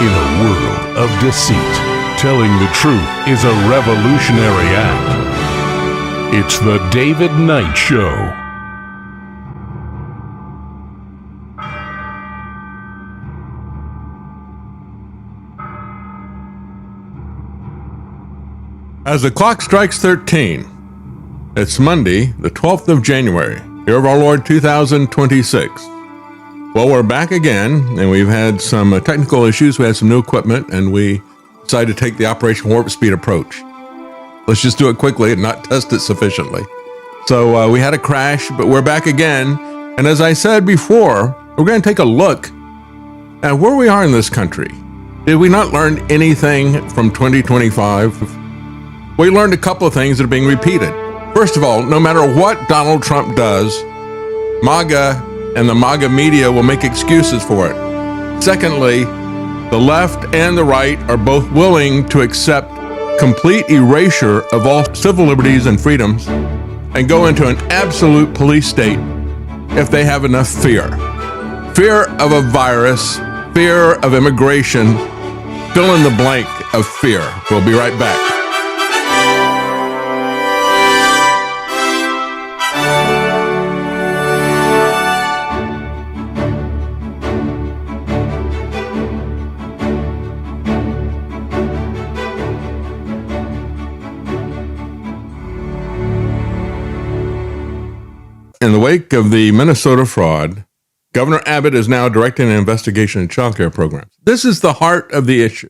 In a world of deceit, telling the truth is a revolutionary act. It's the David Knight Show. As the clock strikes 13, it's Monday, the 12th of January, year of our Lord 2026. Well, we're back again, and we've had some technical issues. We had some new equipment, and we decided to take the Operation Warp Speed approach. Let's just do it quickly and not test it sufficiently. So we had a crash, but we're back again. And as I said before, we're going to take a look at where we are in this country. Did we not learn anything from 2025? We learned a couple of things that are being repeated. First of all, no matter what Donald Trump does, MAGA and the MAGA media will make excuses for it. Secondly, the left and the right are both willing to accept complete erasure of all civil liberties and freedoms and go into an absolute police state if they have enough fear. Fear of a virus, fear of immigration, fill in the blank of fear. We'll be right back. In the wake of the Minnesota fraud, Governor Abbott is now directing an investigation in child care programs. This is the heart of the issue.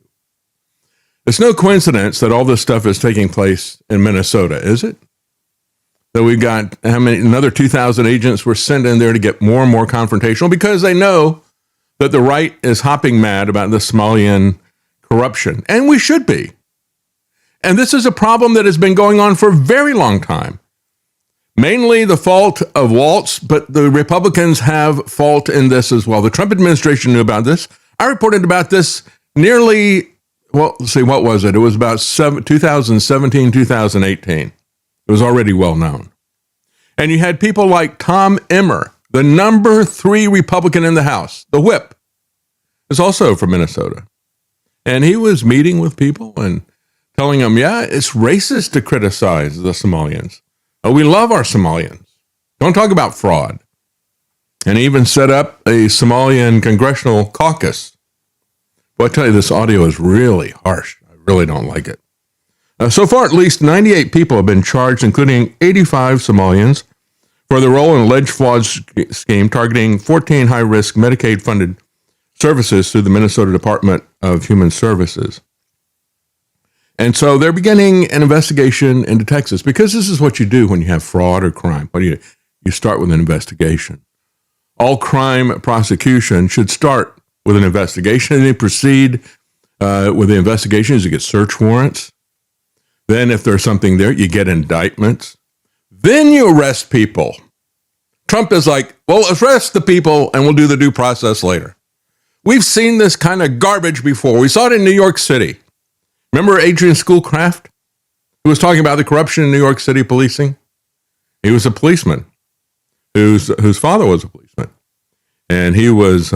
It's no coincidence that all this stuff is taking place in Minnesota, is it? That we've got another 2,000 agents were sent in there to get more and more confrontational because they know that the right is hopping mad about the Somalian corruption. And we should be. And this is a problem that has been going on for a very long time. Mainly the fault of Waltz, but the Republicans have fault in this as well. The Trump administration knew about this. I reported about this nearly, what was it? It was about 2017, 2018. It was already well known. And you had people like Tom Emmer, the number 3 Republican in the House, the whip, is also from Minnesota. And he was meeting with people and telling them, yeah, it's racist to criticize the Somalians. We love our Somalians. Don't talk about fraud. And he even set up a Somalian congressional caucus. Well, I tell you, this audio is really harsh. I really don't like it. So far, at least 98 people have been charged, including 85 Somalians, for their role in an alleged fraud scheme targeting 14 high-risk Medicaid-funded services through the Minnesota Department of Human Services. And so they're beginning an investigation into Texas because this is what you do when you have fraud or crime. What do you start with an investigation. All crime prosecution should start with an investigation, and they proceed with the investigations. You get search warrants. Then if there's something there, you get indictments. Then you arrest people. Trump is like, well, arrest the people and we'll do the due process later. We've seen this kind of garbage before. We saw it in New York City. Remember Adrian Schoolcraft, who was talking about the corruption in New York City policing? He was a policeman whose father was a policeman, and he was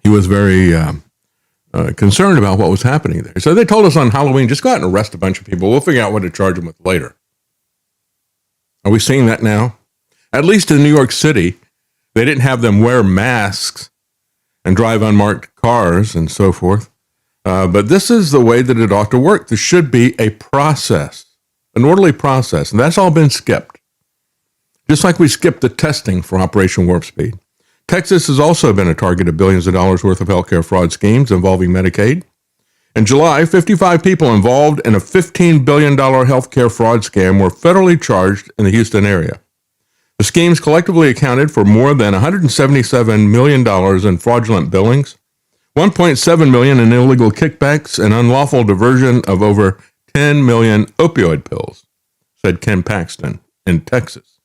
very concerned about what was happening there. So they told us on Halloween, just go out and arrest a bunch of people. We'll figure out what to charge them with later. Are we seeing that now? At least in New York City, they didn't have them wear masks and drive unmarked cars and so forth. But this is the way that it ought to work. There should be a process, an orderly process, and that's all been skipped. Just like we skipped the testing for Operation Warp Speed. Texas has also been a target of billions of dollars worth of healthcare fraud schemes involving Medicaid. In July, 55 people involved in a $15 billion healthcare fraud scam were federally charged in the Houston area. The schemes collectively accounted for more than $177 million in fraudulent billings, $1.7 million in illegal kickbacks, and unlawful diversion of over 10 million opioid pills, said Ken Paxton in Texas.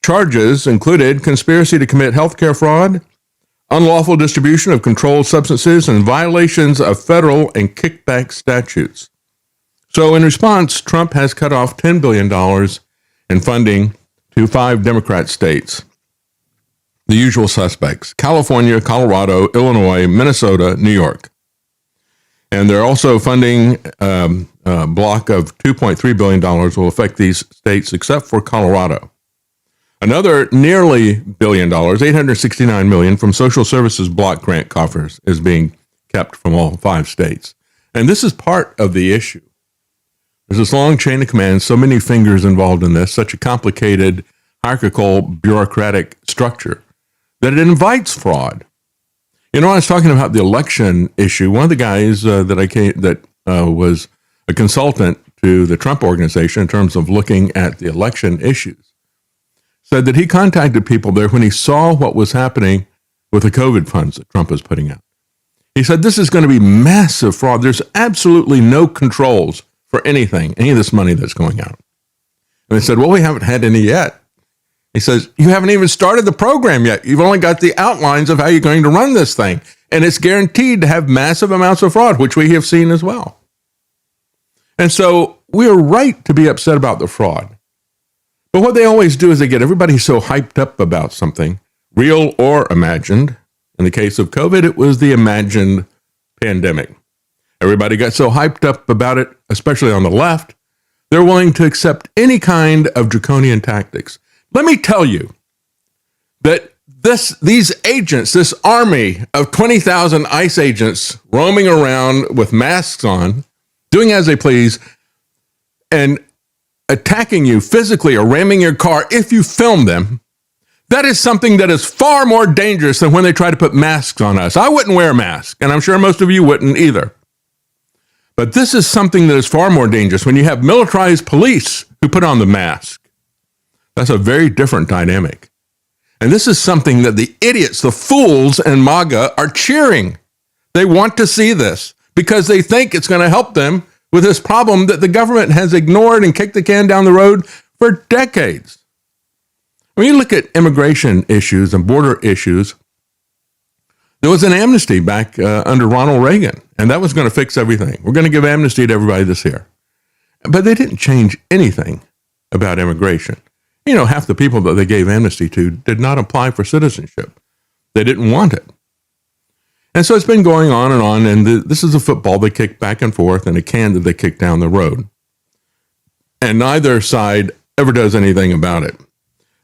Charges included conspiracy to commit healthcare fraud, unlawful distribution of controlled substances, and violations of federal and kickback statutes. So in response, Trump has cut off $10 billion in funding to 5 Democrat states. the usual suspects: California, Colorado, Illinois, Minnesota, New York. And they're also funding a block of $2.3 billion will affect these states except for Colorado. Another nearly $1 billion, $869 million from social services block grant coffers is being kept from all 5 states. And this is part of the issue. There's this long chain of command, so many fingers involved in this, such a complicated, hierarchical, bureaucratic structure that it invites fraud. You know, I was talking about the election issue. One of the guys that was a consultant to the Trump organization in terms of looking at the election issues said that he contacted people there when he saw what was happening with the COVID funds that Trump was putting out. He said, this is going to be massive fraud. There's absolutely no controls for anything, any of this money that's going out. And they said, well, we haven't had any yet. He says, you haven't even started the program yet. You've only got the outlines of how you're going to run this thing. And it's guaranteed to have massive amounts of fraud, which we have seen as well. And so we are right to be upset about the fraud. But what they always do is they get everybody so hyped up about something, real or imagined. In the case of COVID, it was the imagined pandemic. Everybody got so hyped up about it, especially on the left, they're willing to accept any kind of draconian tactics. Let me tell you that these agents, this army of 20,000 ICE agents roaming around with masks on, doing as they please, and attacking you physically or ramming your car if you film them, that is something that is far more dangerous than when they try to put masks on us. I wouldn't wear a mask, and I'm sure most of you wouldn't either. But this is something that is far more dangerous when you have militarized police who put on the mask. That's a very different dynamic. And this is something that the idiots, the fools in MAGA are cheering. They want to see this because they think it's going to help them with this problem that the government has ignored and kicked the can down the road for decades. When you look at immigration issues and border issues, there was an amnesty back under Ronald Reagan, and that was going to fix everything. We're going to give amnesty to everybody this year. But they didn't change anything about immigration. You know, half the people that they gave amnesty to did not apply for citizenship. They didn't want it. And so it's been going on, and this is a football they kick back and forth and a can that they kick down the road. And neither side ever does anything about it.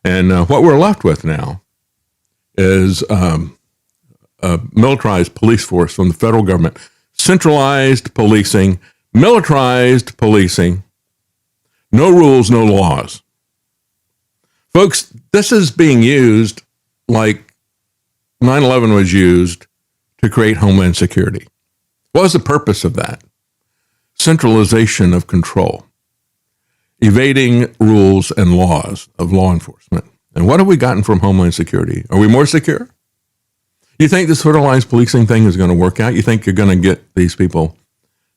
And what we're left with now is a militarized police force from the federal government, centralized policing, militarized policing, no rules, no laws. Folks, this is being used like 9/11 was used to create homeland security. What was the purpose of that? Centralization of control, evading rules and laws of law enforcement. And what have we gotten from homeland security? Are we more secure? You think this centralized policing thing is going to work out? You think you're going to get these people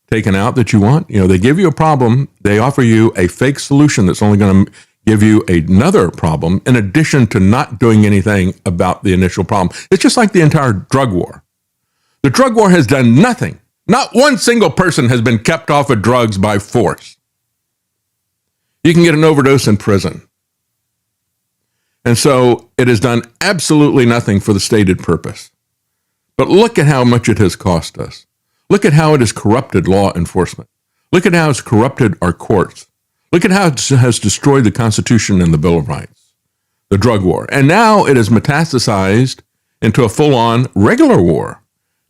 taken out that you want? You know, they give you a problem. They offer you a fake solution that's only going to give you another problem in addition to not doing anything about the initial problem. It's just like the entire drug war. The drug war has done nothing. Not one single person has been kept off of drugs by force. You can get an overdose in prison. And so it has done absolutely nothing for the stated purpose. But look at how much it has cost us. Look at how it has corrupted law enforcement. Look at how it's corrupted our courts. Look at how it has destroyed the Constitution and the Bill of Rights, the drug war. And now it has metastasized into a full-on regular war,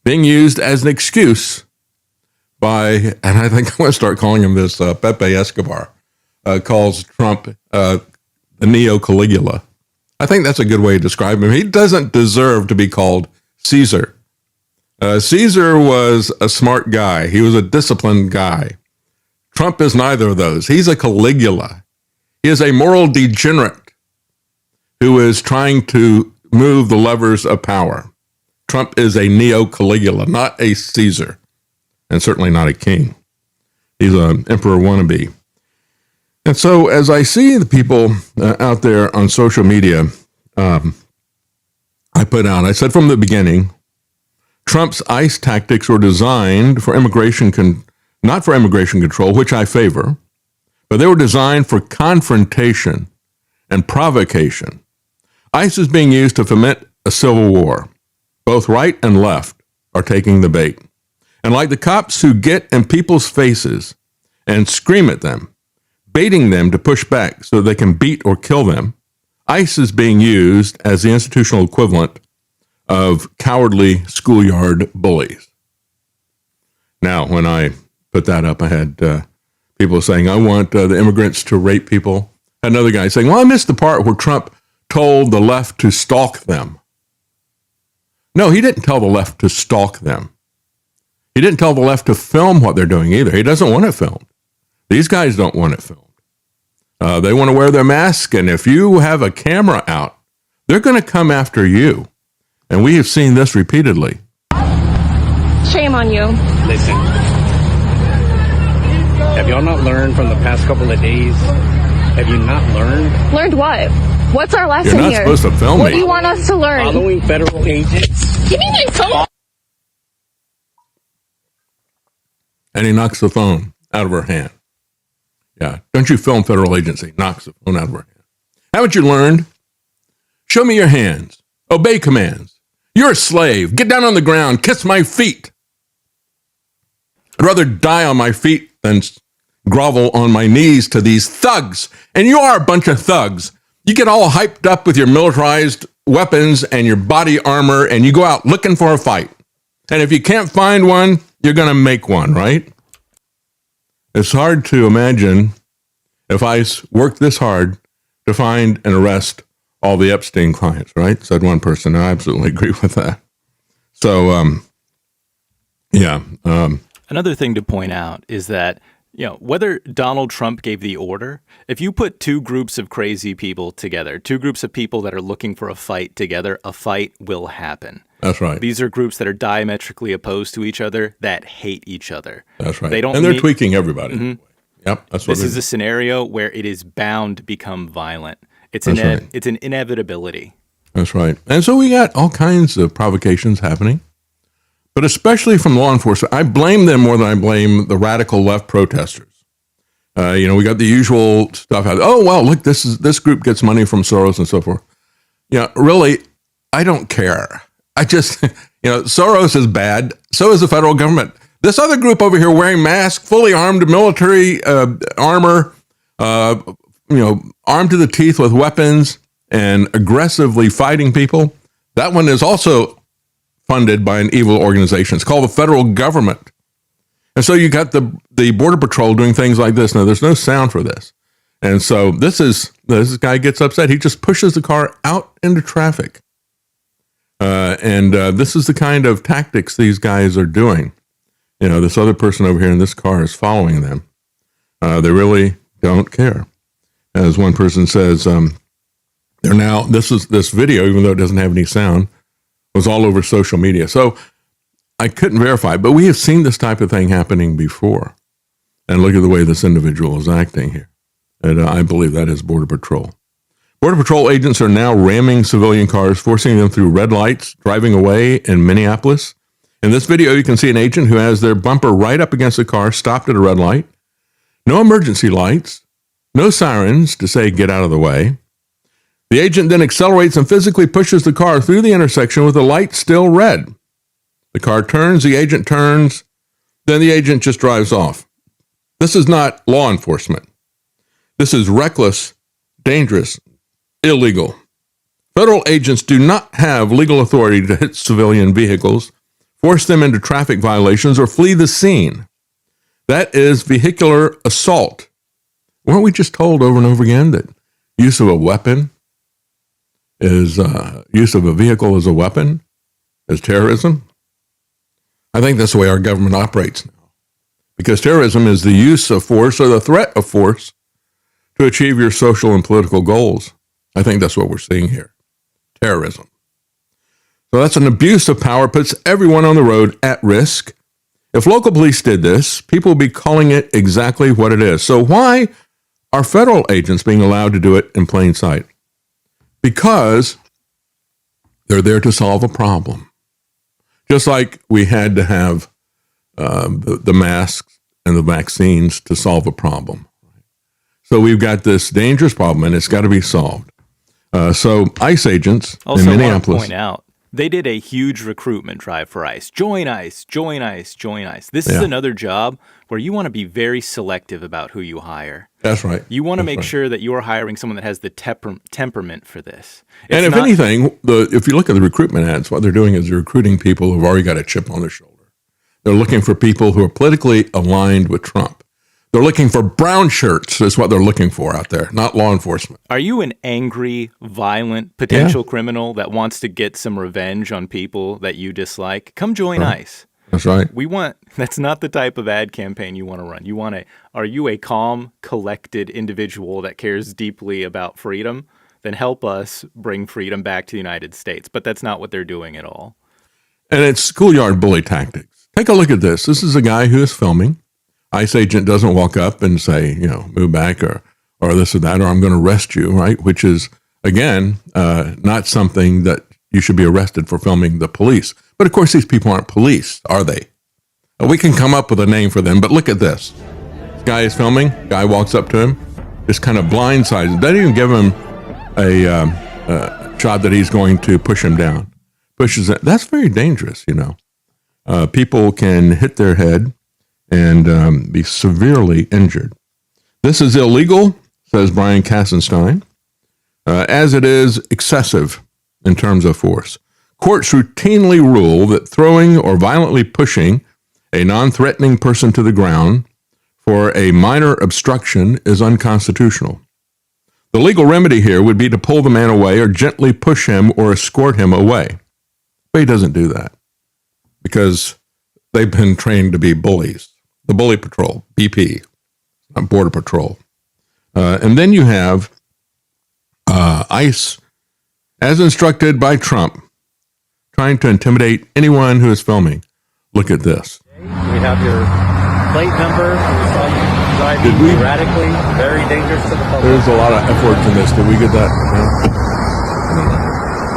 being used as an excuse by, and I think I'm going to start calling him this, Pepe Escobar, calls Trump the Neo-Caligula. I think that's a good way to describe him. He doesn't deserve to be called Caesar. Caesar was a smart guy. He was a disciplined guy. Trump is neither of those. He's a Caligula. He is a moral degenerate who is trying to move the levers of power. Trump is a Neo-Caligula, not a Caesar, and certainly not a king. He's an emperor wannabe. And so as I see the people out there on social media, I said from the beginning, Trump's ICE tactics were designed for not for immigration control, which I favor, but they were designed for confrontation and provocation. ICE is being used to foment a civil war. Both right and left are taking the bait. And like the cops who get in people's faces and scream at them, baiting them to push back so they can beat or kill them, ICE is being used as the institutional equivalent of cowardly schoolyard bullies. Now, when I put that up, I had people saying, I want the immigrants to rape people. Another guy saying, well, I missed the part where Trump told the left to stalk them. No, he didn't tell the left to stalk them. He didn't tell the left to film what they're doing either. He doesn't want it filmed. These guys don't want it filmed. They want to wear their mask, and if you have a camera out, they're going to come after you. And we have seen this repeatedly. Shame on you. Listen, have y'all not learned from the past couple of days? Have you not learned? Learned what? What's our lesson You're not here? supposed to film What me. do you want us to learn? Following federal agents. Give me my phone. And he knocks the phone out of her hand. Yeah, don't you film federal agents? He knocks the phone out of her hand. Haven't you learned? Show me your hands. Obey commands. You're a slave. Get down on the ground. Kiss my feet. I'd rather die on my feet than grovel on my knees to these thugs. And you are a bunch of thugs. You get all hyped up with your militarized weapons and your body armor, and you go out looking for a fight. And if you can't find one, you're going to make one, right? It's hard to imagine if ICE worked this hard to find and arrest all the Epstein clients, right? Said one person. I absolutely agree with that. So, Another thing to point out is that, whether Donald Trump gave the order, if you put two groups of crazy people together, two groups of people that are looking for a fight together, a fight will happen. That's right. These are groups that are diametrically opposed to each other, that hate each other. That's right. They don't and they're tweaking everybody. Mm-hmm. Yep. That's what this is a scenario where it is bound to become violent. It's an inevitability. That's right. And so we got all kinds of provocations happening, but especially from law enforcement. I blame them more than I blame the radical left protesters. We got the usual stuff. Oh, well, look, this group gets money from Soros and so forth. Yeah, really, I don't care. I just, Soros is bad. So is the federal government. This other group over here wearing masks, fully armed military armor, armed to the teeth with weapons and aggressively fighting people. That one is also funded by an evil organization. It's called the federal government. And so you got the Border Patrol doing things like this. Now, there's no sound for this. And so this guy gets upset. He just pushes the car out into traffic. And this is the kind of tactics these guys are doing. This other person over here in this car is following them. They really don't care. As one person says, this video, even though it doesn't have any sound, was all over social media. So I couldn't verify, but we have seen this type of thing happening before. And look at the way this individual is acting here. And I believe that is Border Patrol. Border Patrol agents are now ramming civilian cars, forcing them through red lights, driving away in Minneapolis. In this video, you can see an agent who has their bumper right up against the car, stopped at a red light. No emergency lights, no sirens to say, get out of the way. The agent then accelerates and physically pushes the car through the intersection with the light still red. The car turns, the agent turns, then the agent just drives off. This is not law enforcement. This is reckless, dangerous, illegal. Federal agents do not have legal authority to hit civilian vehicles, force them into traffic violations, or flee the scene. That is vehicular assault. Weren't we just told over and over again that use of a weapon is use of a vehicle as a weapon is terrorism? I think that's the way our government operates now. Because terrorism is the use of force or the threat of force to achieve your social and political goals. I think that's what we're seeing here. Terrorism. So that's an abuse of power, puts everyone on the road at risk. If local police did this, people would be calling it exactly what it is. So why are federal agents being allowed to do it in plain sight? Because they're there to solve a problem. Just like we had to have the masks and the vaccines to solve a problem. So we've got this dangerous problem, and it's got to be solved. So ICE agents Also, in I want to Minneapolis. point out, they did a huge recruitment drive for ICE. Join ICE, join ICE, join ICE. This is another job where you want to be very selective about who you hire. That's right. You want to That's make right. sure that you are hiring someone that has the temperament for this. And if anything, if you look at the recruitment ads, what they're doing is they're recruiting people who've already got a chip on their shoulder. They're looking for people who are politically aligned with Trump. They're looking for brown shirts is what they're looking for out there, not law enforcement. Are you an angry, violent potential criminal that wants to get some revenge on people that you dislike? Come join ICE. That's right. That's not the type of ad campaign you want to run. Are you a calm, collected individual that cares deeply about freedom? Then help us bring freedom back to the United States. But that's not what they're doing at all. And it's schoolyard bully tactics. Take a look at this. This is a guy who is filming. ICE agent doesn't walk up and say, move back or this or that, or I'm going to arrest you, right? Which is, again, not something that you should be arrested for filming the police. But of course, these people aren't police, are they? We can come up with a name for them, but look at this. This guy is filming. Guy walks up to him, just kind of blindsides him. Doesn't even give him a shot that he's going to push him down. Pushes it. That's very dangerous, People can hit their head and be severely injured. This is illegal, says Brian Kassenstein, as it is excessive in terms of force. Courts routinely rule that throwing or violently pushing a non-threatening person to the ground for a minor obstruction is unconstitutional. The legal remedy here would be to pull the man away or gently push him or escort him away. But he doesn't do that because they've been trained to be bullies. The Bully Patrol, BP, not Border Patrol. And then you have ICE, as instructed by Trump, trying to intimidate anyone who is filming. Look at this. We have your plate number. We saw you driving erratically, very dangerous to the public. There's a lot of F words in this. Did we get that?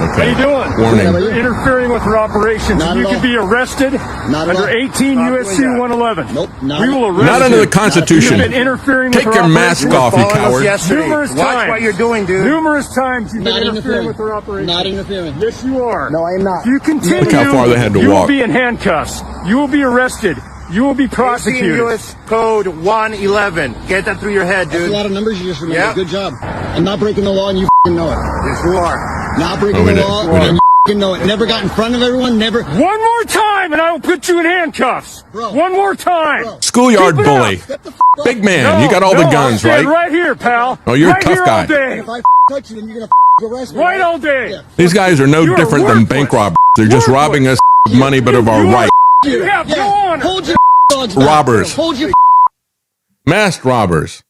Okay. How you doing? Warning. You're interfering with our operations. Not You at could all. be arrested Not at under all. 18 U.S.C. 111. Nope, not We will arrest Not under you. the Constitution. You've been interfering Take with your our mask operations. off, you coward. Numerous Watch times. what you're doing, dude. Numerous times you've been Not interfering interfering. with our operations. Not interfering. Yes, you are. No, I am not. If you continue, Look how far they had to you walk. will be in handcuffs. You will be arrested. You will be 18 prosecuted. U.S. Code 111. Get that through your head, That's a dude. lot of numbers you just remembered. Yeah. Good job. I'm not breaking the law, and you know it. Yes, you are. Not breaking Oh, we the did. law, We and did. you know it. Never got in front of everyone. Never. One more time, and I will put you in handcuffs. Bro. One more time. Bro. Schoolyard Keep it bully. up. Get the up. Big man. No, you got all no, the guns, I'll stand right? right here, pal. Oh, you're a right tough here guy. all day. If I touch you, then you're gonna arrest me. Right all day. Yeah. These guys are no You are different than worthless. bank robbers. They're just Worthless. robbing us of money, but of our You are- right. You have no honor. Hold your dogs back. Robbers. Hold your Masked robbers.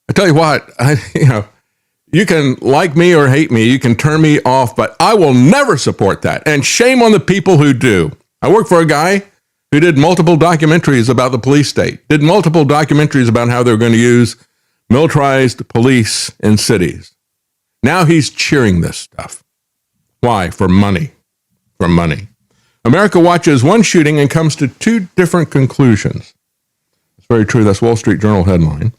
I tell you what, you can like me or hate me, you can turn me off, but I will never support that. And shame on the people who do. I work for a guy who did multiple documentaries about the police state, did multiple documentaries about how they're going to use militarized police in cities. Now he's cheering this stuff. Why? For money. For money. America watches one shooting and comes to two different conclusions. It's very true. That's Wall Street Journal headline.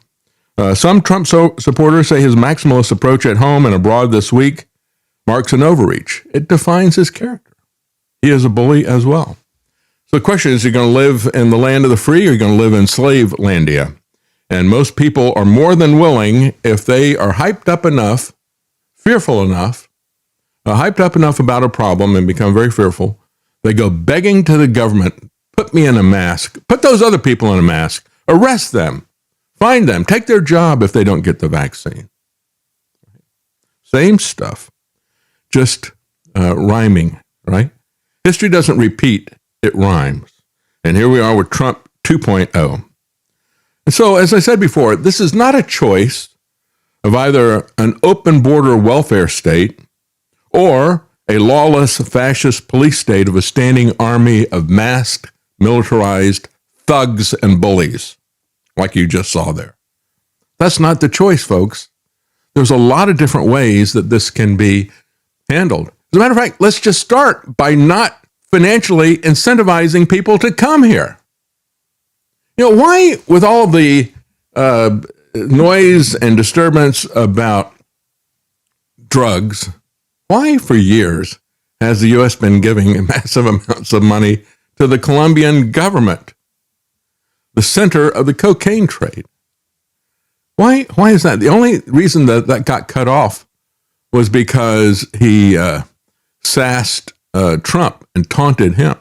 Some Trump supporters say his maximalist approach at home and abroad this week marks an overreach. It defines his character. He is a bully as well. So the question is, are you going to live in the land of the free or are you going to live in slave-landia? And most people are more than willing, if they are hyped up enough, fearful enough, hyped up enough about a problem and become very fearful, they go begging to the government, put me in a mask, put those other people in a mask, arrest them, find them, take their job if they don't get the vaccine. Same stuff, just rhyming, right? History doesn't repeat, it rhymes. And here we are with Trump 2.0. And so, as I said before, this is not a choice of either an open border welfare state or a lawless fascist police state of a standing army of masked, militarized thugs and bullies, like you just saw there. That's not the choice, folks. There's a lot of different ways that this can be handled. As a matter of fact, let's just start by not financially incentivizing people to come here. Why, with all the noise and disturbance about drugs, why for years has the U.S. been giving massive amounts of money to the Colombian government, the center of the cocaine trade? Why is that? The only reason that got cut off was because he sassed Trump and taunted him.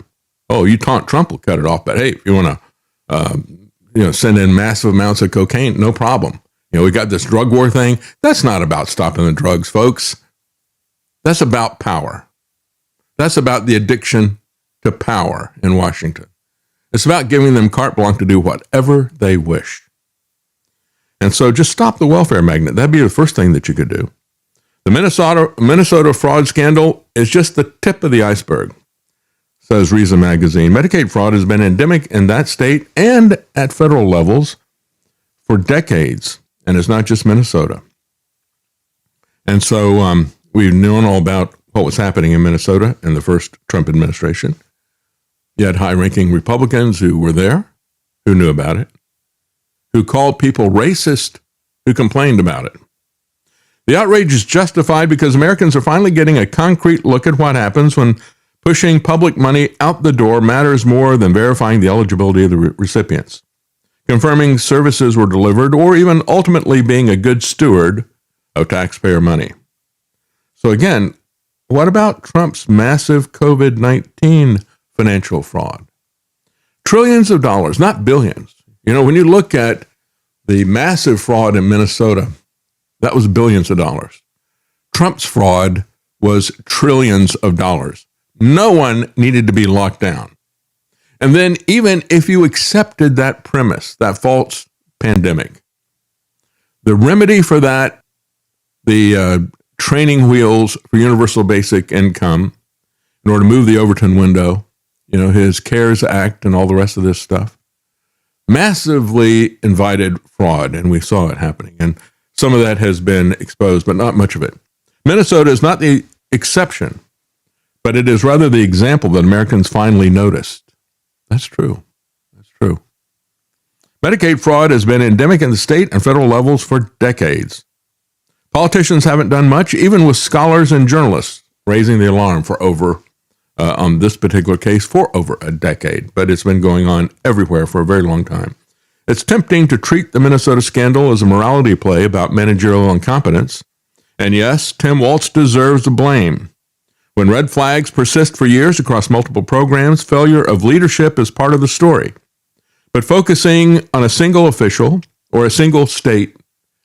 Oh, you taunt Trump, we'll cut it off. But hey, if you want to, send in massive amounts of cocaine, no problem. We got this drug war thing. That's not about stopping the drugs, folks. That's about power. That's about the addiction to power in Washington. It's about giving them carte blanche to do whatever they wish. And so just stop the welfare magnet. That'd be the first thing that you could do. The Minnesota fraud scandal is just the tip of the iceberg, says Reason magazine. Medicaid fraud has been endemic in that state and at federal levels for decades, and it's not just Minnesota. And so we've known all about what was happening in Minnesota in the first Trump administration. You had high-ranking Republicans who were there, who knew about it, who called people racist, who complained about it. The outrage is justified because Americans are finally getting a concrete look at what happens when pushing public money out the door matters more than verifying the eligibility of the recipients, confirming services were delivered, or even ultimately being a good steward of taxpayer money. So again, what about Trump's massive COVID-19 financial fraud? Trillions of dollars, not billions. When you look at the massive fraud in Minnesota, that was billions of dollars. Trump's fraud was trillions of dollars. No one needed to be locked down. And then even if you accepted that premise, that false pandemic, the remedy for that, the training wheels for universal basic income in order to move the Overton window, his CARES Act and all the rest of this stuff, massively invited fraud, and we saw it happening. And some of that has been exposed, but not much of it. Minnesota is not the exception, but it is rather the example that Americans finally noticed. That's true. That's true. Medicaid fraud has been endemic in the state and federal levels for decades. Politicians haven't done much, even with scholars and journalists raising the alarm on this particular case for over a decade, but it's been going on everywhere for a very long time. It's tempting to treat the Minnesota scandal as a morality play about managerial incompetence. And yes, Tim Walz deserves the blame. When red flags persist for years across multiple programs, failure of leadership is part of the story. But focusing on a single official or a single state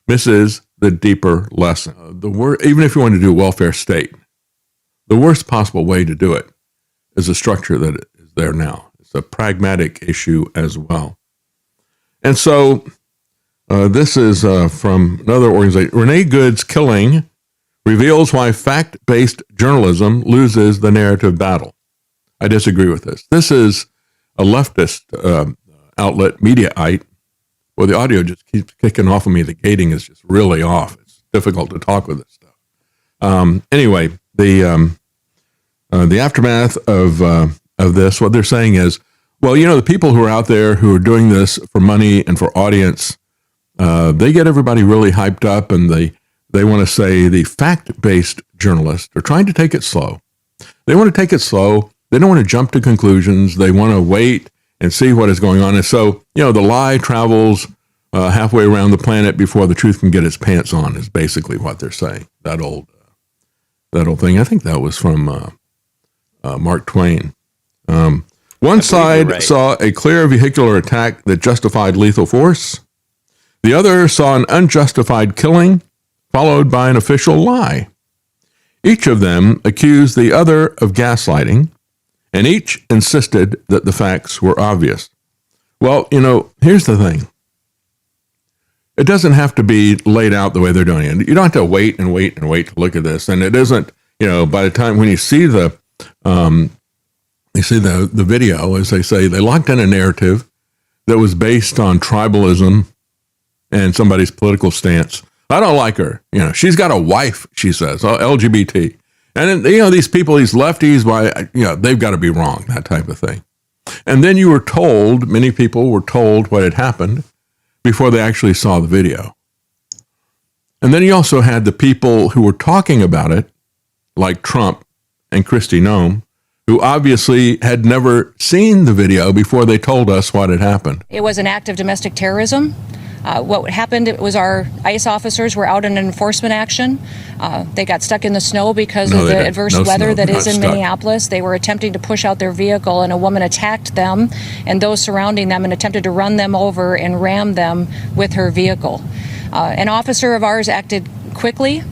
misses the deeper lesson. Even if you want to do a welfare state, the worst possible way to do it is a structure that is there now. It's a pragmatic issue as well. And so this is from another organization. Rene Good's killing reveals why fact-based journalism loses the narrative battle. I disagree with this. This is a leftist outlet, Mediaite. Well, the audio just keeps kicking off of me. The gating is just really off. It's difficult to talk with this stuff. Anyway, the aftermath of this, what they're saying is, well, the people who are out there who are doing this for money and for audience, they get everybody really hyped up, and they want to say the fact-based journalists are trying to take it slow. They want to take it slow. They don't want to jump to conclusions. They want to wait and see what is going on. And so, the lie travels halfway around the planet before the truth can get its pants on, is basically what they're saying. That old thing. I think that was from Mark Twain. One side saw a clear vehicular attack that justified lethal force. The other saw an unjustified killing followed by an official lie. Each of them accused the other of gaslighting, and each insisted that the facts were obvious. Well, here's the thing. It doesn't have to be laid out the way they're doing it. You don't have to wait and wait and wait to look at this. And it isn't, by the time when you see the video, as they say, they locked in a narrative that was based on tribalism and somebody's political stance. I don't like her. She's got a wife, she says, LGBT. And then, these people, these lefties, they've got to be wrong, that type of thing. And then many people were told what had happened before they actually saw the video. And then you also had the people who were talking about it, like Trump and Kristi Noem, who obviously had never seen the video before they told us what had happened. It was an act of domestic terrorism. What happened was our ICE officers were out in an enforcement action. They got stuck in the snow because of the adverse weather that is in Minneapolis. They were attempting to push out their vehicle, and a woman attacked them and those surrounding them and attempted to run them over and ram them with her vehicle. An officer of ours acted quickly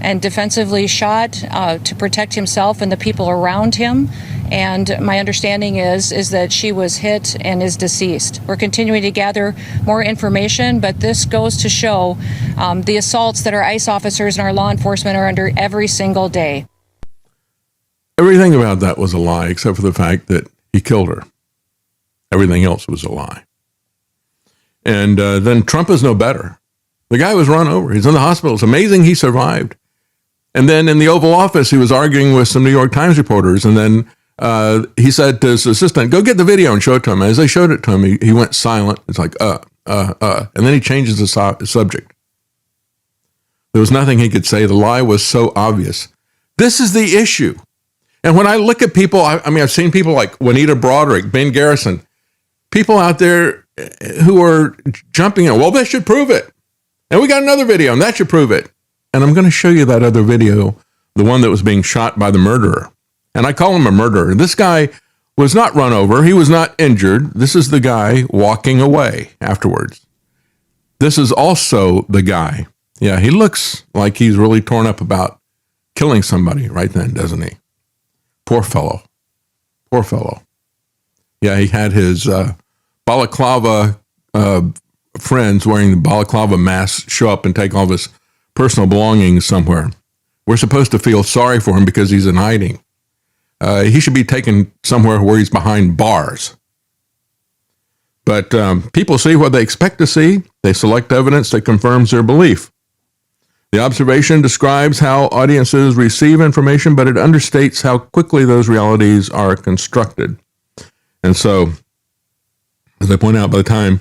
and defensively shot to protect himself and the people around him. And my understanding is that she was hit and is deceased. We're continuing to gather more information, but this goes to show the assaults that our ICE officers and our law enforcement are under every single day. Everything about that was a lie, except for the fact that he killed her. Everything else was a lie. And then Trump is no better. The guy was run over. He's in the hospital. It's amazing he survived. And then in the Oval Office, he was arguing with some New York Times reporters. And then he said to his assistant, go get the video and show it to him. As they showed it to him, he went silent. It's like, And then he changes the subject. There was nothing he could say. The lie was so obvious. This is the issue. And when I look at people, I've seen people like Juanita Broderick, Ben Garrison, people out there who are jumping in. Well, they should prove it. And we got another video, and that should prove it. And I'm going to show you that other video, the one that was being shot by the murderer. And I call him a murderer. This guy was not run over. He was not injured. This is the guy walking away afterwards. This is also the guy. Yeah, he looks like he's really torn up about killing somebody right then, doesn't he? Poor fellow. Poor fellow. Yeah, he had his balaclava friends wearing the balaclava masks show up and take all of his personal belongings somewhere. We're supposed to feel sorry for him because he's in hiding. He should be taken somewhere where he's behind bars. But people see what they expect to see. They select evidence that confirms their belief. The observation describes how audiences receive information, but it understates how quickly those realities are constructed. And so, as I point out, by the time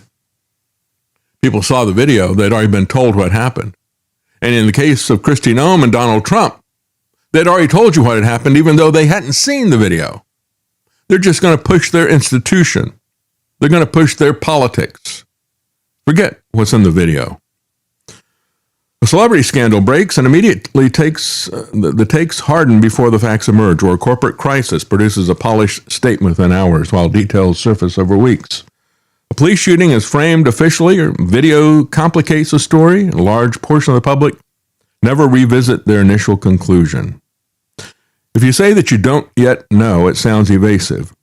people saw the video, they'd already been told what happened. And in the case of Kristi Noem and Donald Trump, they'd already told you what had happened, even though they hadn't seen the video. They're just going to push their institution. They're going to push their politics. Forget what's in the video. A celebrity scandal breaks and immediately the takes harden before the facts emerge, or a corporate crisis produces a polished statement within hours while details surface over weeks. A police shooting is framed officially, or video complicates the story. A large portion of the public never revisit their initial conclusion. If you say that you don't yet know, it sounds evasive.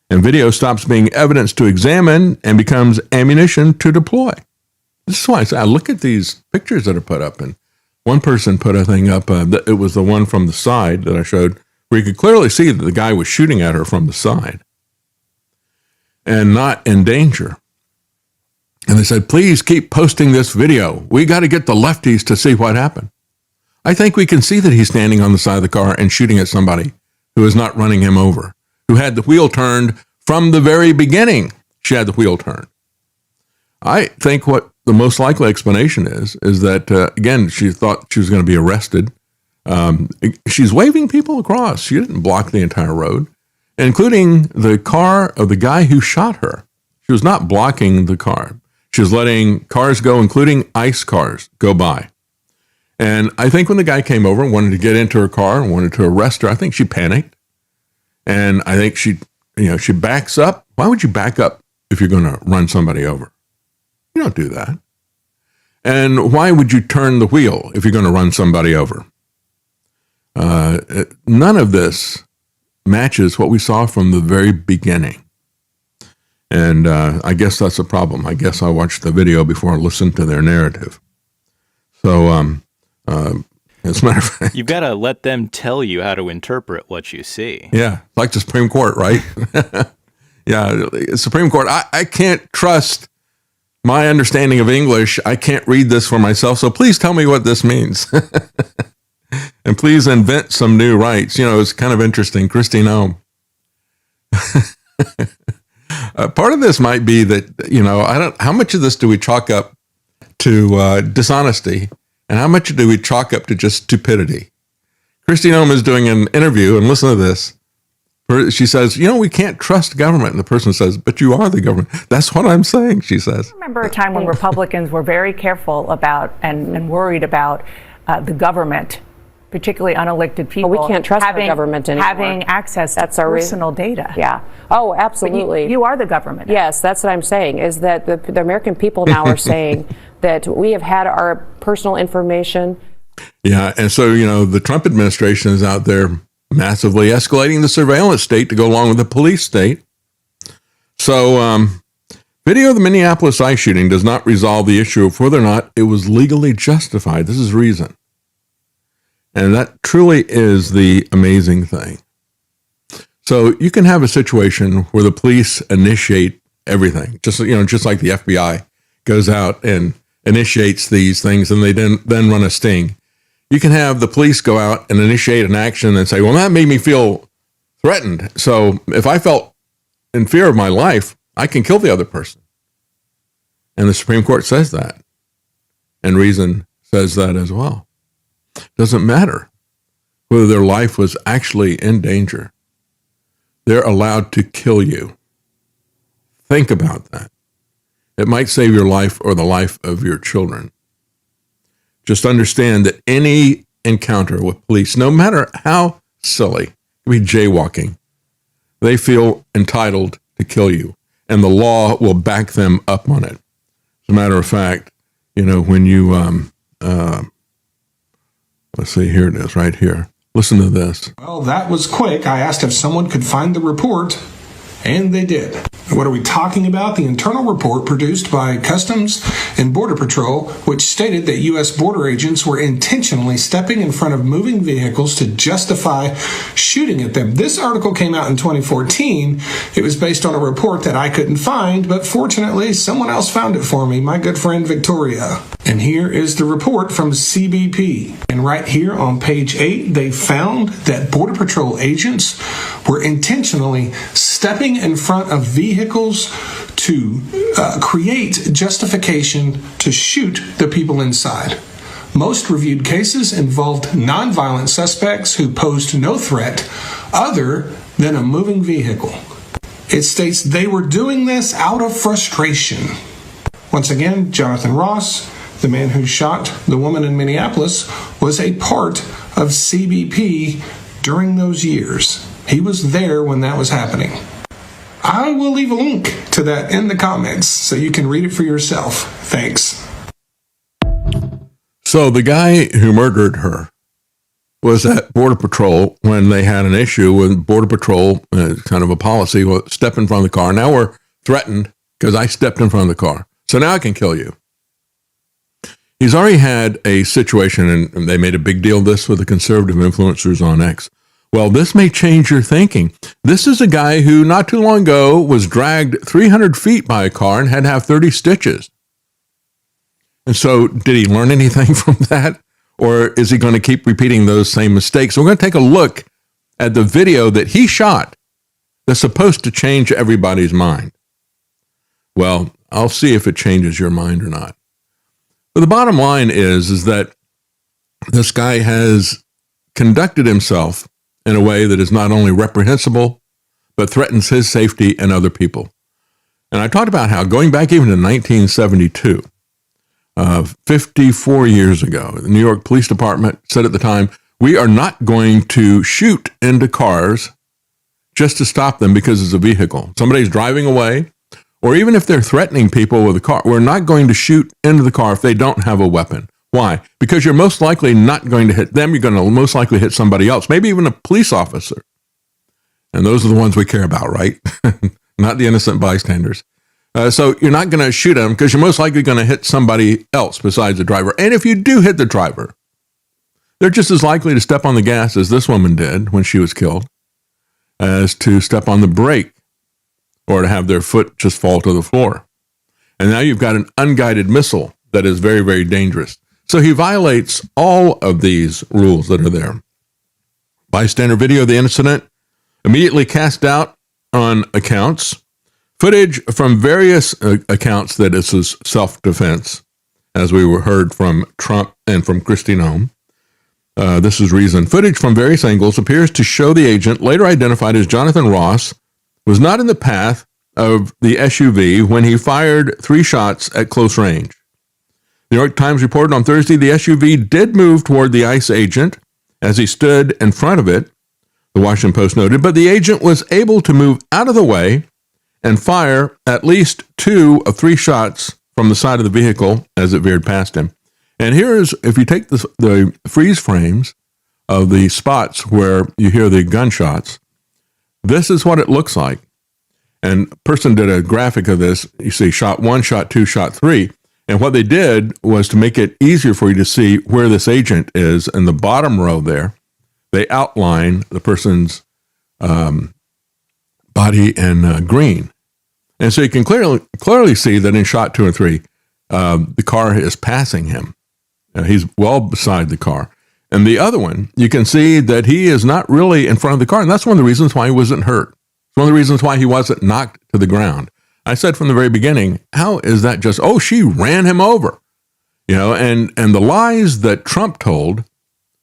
And video stops being evidence to examine and becomes ammunition to deploy. This is why I say, look at these pictures that are put up. And one person put a thing up, it was the one from the side that I showed, where you could clearly see that the guy was shooting at her from the side and not in danger. And they said, please keep posting this video. We got to get the lefties to see what happened. I think we can see that he's standing on the side of the car and shooting at somebody who is not running him over, who had the wheel turned from the very beginning. She had the wheel turned. I think what the most likely explanation is that, again, she thought she was going to be arrested. She's waving people across. She didn't block the entire road, including the car of the guy who shot her. She was not blocking the car. She was letting cars go, including ICE cars, go by. And I think when the guy came over and wanted to get into her car and wanted to arrest her, I think she panicked. And I think she backs up. Why would you back up if you're going to run somebody over? You don't do that. And why would you turn the wheel if you're going to run somebody over? None of this matches what we saw from the very beginning. And I guess that's a problem. I guess I watched the video before I listened to their narrative. So, as a matter of fact, you've got to let them tell you how to interpret what you see. Yeah, like the Supreme Court, right? Yeah, Supreme Court. I can't trust my understanding of English. I can't read this for myself, so please tell me what this means. And please invent some new rights. It's kind of interesting. Kristi Noem. Part of this might be that, how much of this do we chalk up to dishonesty And how much do we chalk up to just stupidity? Kristi Noem is doing an interview, and listen to this. She says, we can't trust government. And the person says, but you are the government. That's what I'm saying, she says. I remember a time when Republicans were very careful about and worried about the government, particularly unelected people. We can't trust the government anymore. Having access to personal data. Yeah. Oh, absolutely. You are the government. Yes, that's what I'm saying, is that the American people now are saying that we have had our personal information. Yeah, and so, the Trump administration is out there massively escalating the surveillance state to go along with the police state. So, video of the Minneapolis ICE shooting does not resolve the issue of whether or not it was legally justified. This is reason. And that truly is the amazing thing. So you can have a situation where the police initiate everything, just like the FBI goes out and initiates these things and they then run a sting. You can have the police go out and initiate an action and say, well, that made me feel threatened. So if I felt in fear of my life, I can kill the other person. And the Supreme Court says that. And reason says that as well. Doesn't matter whether their life was actually in danger. They're allowed to kill you. Think about that. It might save your life or the life of your children. Just understand that any encounter with police, no matter how silly, it could be jaywalking, they feel entitled to kill you, and the law will back them up on it. As a matter of fact, when you, let's see, here it is right here. Listen to this. Well, that was quick. I asked if someone could find the report, and they did. What are we talking about? The internal report produced by Customs and Border Patrol, which stated that U.S. border agents were intentionally stepping in front of moving vehicles to justify shooting at them. This article came out in 2014. It was based on a report that I couldn't find, but fortunately, someone else found it for me, my good friend Victoria. And here is the report from CBP. And right here on page 8, they found that Border Patrol agents were intentionally stepping in front of vehicles to create justification to shoot the people inside. Most reviewed cases involved nonviolent suspects who posed no threat other than a moving vehicle. It states they were doing this out of frustration. Once again, Jonathon Ross, the man who shot the woman in Minneapolis, was a part of CBP during those years. He was there when that was happening. I will leave a link to that in the comments so you can read it for yourself. Thanks. So the guy who murdered her was at Border Patrol when they had an issue with Border Patrol, kind of a policy, step in front of the car. Now we're threatened because I stepped in front of the car. So now I can kill you. He's already had a situation, and they made a big deal of this with the conservative influencers on X. Well, this may change your thinking. This is a guy who not too long ago was dragged 300 feet by a car and had to have 30 stitches. And so did he learn anything from that? Or is he going to keep repeating those same mistakes? So we're going to take a look at the video that he shot that's supposed to change everybody's mind. Well, I'll see if it changes your mind or not. But the bottom line is that this guy has conducted himself in a way that is not only reprehensible, but threatens his safety and other people. And I talked about how going back even to 1972, 54 years ago, the New York Police Department said at the time, we are not going to shoot into cars just to stop them because it's a vehicle. Somebody's driving away, or even if they're threatening people with a car, we're not going to shoot into the car if they don't have a weapon. Why? Because you're most likely not going to hit them. You're going to most likely hit somebody else, maybe even a police officer. And those are the ones we care about, right? Not the innocent bystanders. So you're not going to shoot them because you're most likely going to hit somebody else besides the driver. And if you do hit the driver, they're just as likely to step on the gas as this woman did when she was killed as to step on the brake or to have their foot just fall to the floor. And now you've got an unguided missile that is very, very dangerous. So he violates all of these rules that are there. Bystander video of the incident immediately cast out on accounts. Footage from various accounts that this is self-defense as we heard from Trump and from Kristi Noem. This is reason. Footage from various angles appears to show the agent, later identified as Jonathon Ross, was not in the path of the SUV when he fired 3 shots at close range. The New York Times reported on Thursday the SUV did move toward the ICE agent as he stood in front of it, the Washington Post noted, but the agent was able to move out of the way and fire at least 2 of 3 shots from the side of the vehicle as it veered past him. And here's, if you take the freeze frames of the spots where you hear the gunshots, this is what it looks like. And a person did a graphic of this. You see shot 1, shot 2, shot 3. And what they did was to make it easier for you to see where this agent is. In the bottom row there, they outline the person's body in green. And so you can clearly see that in shot 2 and 3, the car is passing him. He's well beside the car. And the other one, you can see that he is not really in front of the car. And that's one of the reasons why he wasn't hurt. It's one of the reasons why he wasn't knocked to the ground. I said from the very beginning, how is that just, oh, she ran him over? You know, and the lies that Trump told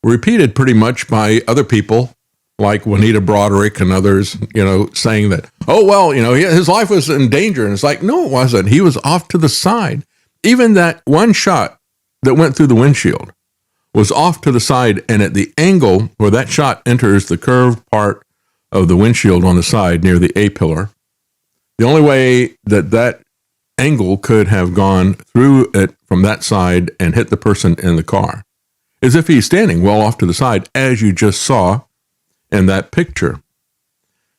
were repeated pretty much by other people like Juanita Broderick and others, you know, saying that, oh, well, you know, his life was in danger. And it's like, no, it wasn't. He was off to the side. Even that one shot that went through the windshield was off to the side, and at the angle where that shot enters the curved part of the windshield on the side near the A-pillar, the only way that angle could have gone through it from that side and hit the person in the car is if he's standing well off to the side, as you just saw in that picture.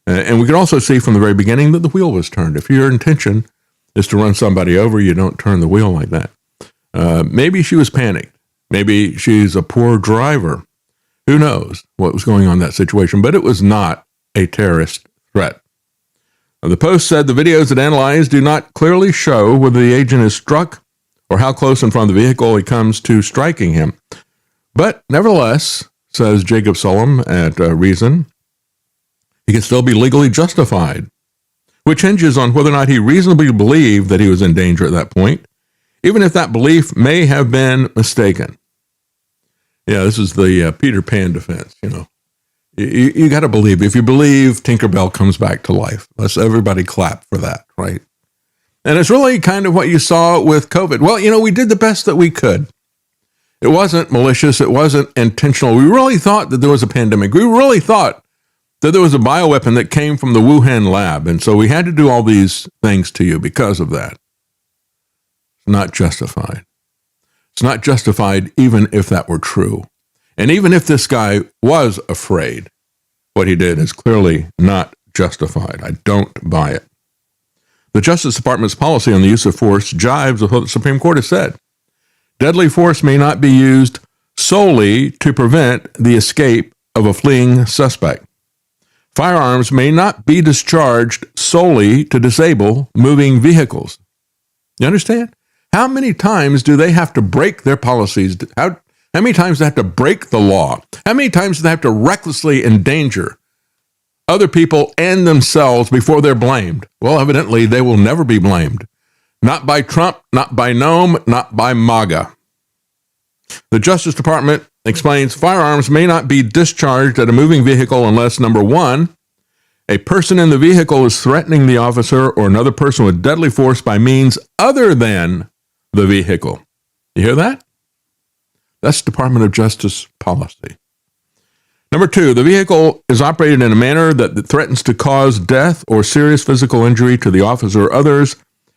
And we can also see from the very beginning that the wheel was turned. If your intention is to run somebody over, you don't turn the wheel like that. Maybe she was panicked. Maybe she's a poor driver. Who knows what was going on in that situation, but it was not a terrorist threat. The Post said the videos it analyzed do not clearly show whether the agent is struck or how close in front of the vehicle he comes to striking him. But nevertheless, says Jacob Sullum at Reason, he can still be legally justified, which hinges on whether or not he reasonably believed that he was in danger at that point, even if that belief may have been mistaken. Yeah, this is the Peter Pan defense, you know. You got to believe. If you believe, Tinkerbell comes back to life. Let's everybody clap for that, right? And it's really kind of what you saw with COVID. Well, you know, we did the best that we could. It wasn't malicious. It wasn't intentional. We really thought that there was a pandemic. We really thought that there was a bioweapon that came from the Wuhan lab. And so we had to do all these things to you because of that. It's not justified. It's not justified even if that were true. And even if this guy was afraid, what he did is clearly not justified. I don't buy it. The Justice Department's policy on the use of force jives with what the Supreme Court has said. Deadly force may not be used solely to prevent the escape of a fleeing suspect. Firearms may not be discharged solely to disable moving vehicles. You understand? How many times do they have to break their policies? How many times do they have to break the law? How many times do they have to recklessly endanger other people and themselves before they're blamed? Well, evidently, they will never be blamed. Not by Trump, not by Noem, not by MAGA. The Justice Department explains firearms may not be discharged at a moving vehicle unless, number one, a person in the vehicle is threatening the officer or another person with deadly force by means other than the vehicle. You hear that? That's Department of Justice policy. Number two, the vehicle is operated in a manner that threatens to cause death or serious physical injury to the officer or others,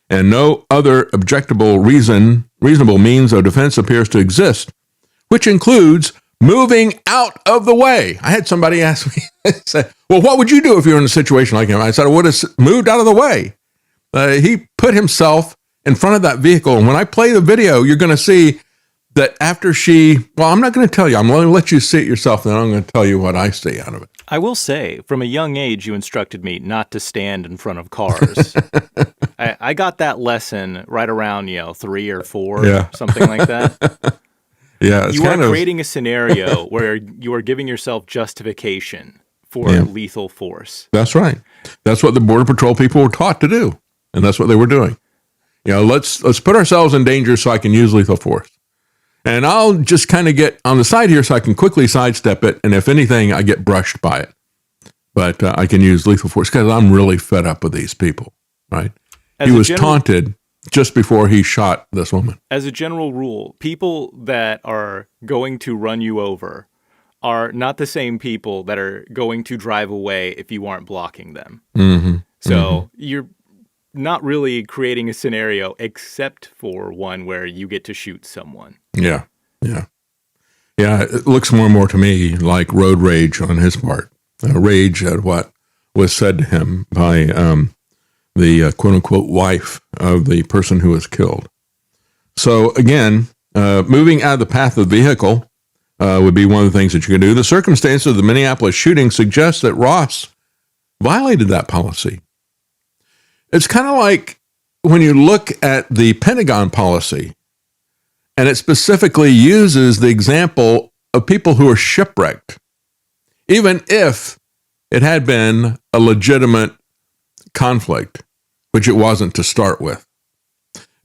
and no other reasonable means of defense appears to exist, which includes moving out of the way. I had somebody ask me, say, well, what would you do if you were in a situation like him? I said, I would have moved out of the way. He put himself in front of that vehicle. And when I play the video, you're going to see that after I'm not going to tell you. I'm going to let you see it yourself, and then I'm going to tell you what I see out of it. I will say, from a young age, you instructed me not to stand in front of cars. I got that lesson right around, 3 or 4, something like that. Yeah, you are creating a scenario where you are giving yourself justification for lethal force. That's right. That's what the Border Patrol people were taught to do, and that's what they were doing. let's put ourselves in danger so I can use lethal force. And I'll just kind of get on the side here so I can quickly sidestep it. And if anything, I get brushed by it. But I can use lethal force because I'm really fed up with these people, right? He was taunted just before he shot this woman. As a general rule, people that are going to run you over are not the same people that are going to drive away if you aren't blocking them. Mm-hmm. So you're not really creating a scenario except for one where you get to shoot someone. Yeah. It looks more and more to me like road rage on his part. Rage at what was said to him by the quote-unquote wife of the person who was killed. So again, moving out of the path of the vehicle would be one of the things that you can do. The circumstances of the Minneapolis shooting suggest that Ross violated that policy. It's kind of like when you look at the Pentagon policy, and it specifically uses the example of people who are shipwrecked, even if it had been a legitimate conflict, which it wasn't to start with.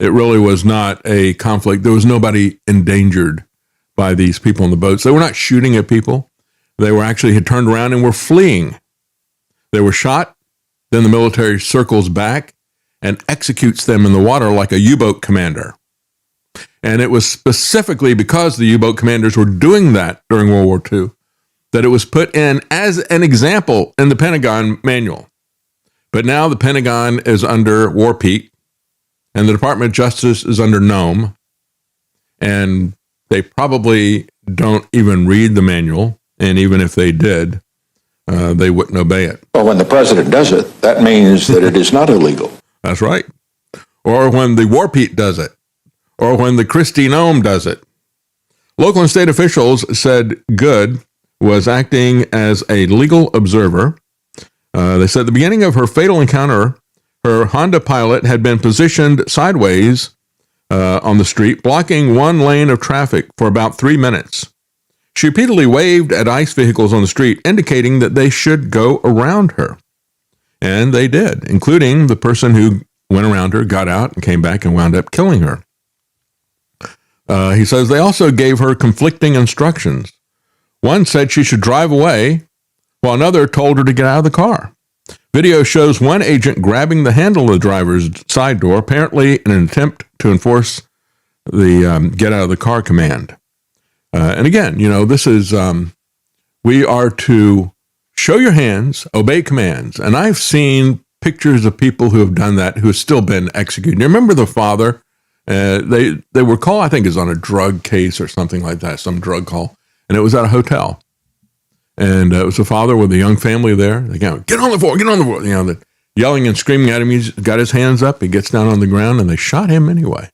It really was not a conflict. There was nobody endangered by these people on the boats. They were not shooting at people. They were actually had turned around and were fleeing. They were shot. Then the military circles back and executes them in the water like a U-boat commander. And it was specifically because the U-boat commanders were doing that during World War II that it was put in as an example in the Pentagon manual. But now the Pentagon is under War Peak, and the Department of Justice is under NOM, and they probably don't even read the manual, and even if they did, they wouldn't obey it. Well, when the president does it, that means that it is not illegal. That's right. Or when the War Peak does it, or when the Christie Nome does it. Local and state officials said Good was acting as a legal observer. They said at the beginning of her fatal encounter, her Honda Pilot had been positioned sideways on the street, blocking one lane of traffic for about 3 minutes. She repeatedly waved at ICE vehicles on the street, indicating that they should go around her. And they did, including the person who went around her, got out, and came back and wound up killing her. He says they also gave her conflicting instructions. One said she should drive away, while another told her to get out of the car. Video shows one agent grabbing the handle of the driver's side door, apparently in an attempt to enforce the get out of the car command. And again, this is, we are to show your hands, obey commands. And I've seen pictures of people who have done that, who have still been executed. You remember the father? They were called, I think it was on a drug case or something like that, some drug call. And it was at a hotel. And it was a father with a young family there. They go, get on the floor, get on the floor. They're yelling and screaming at him. He's got his hands up. He gets down on the ground, and they shot him anyway.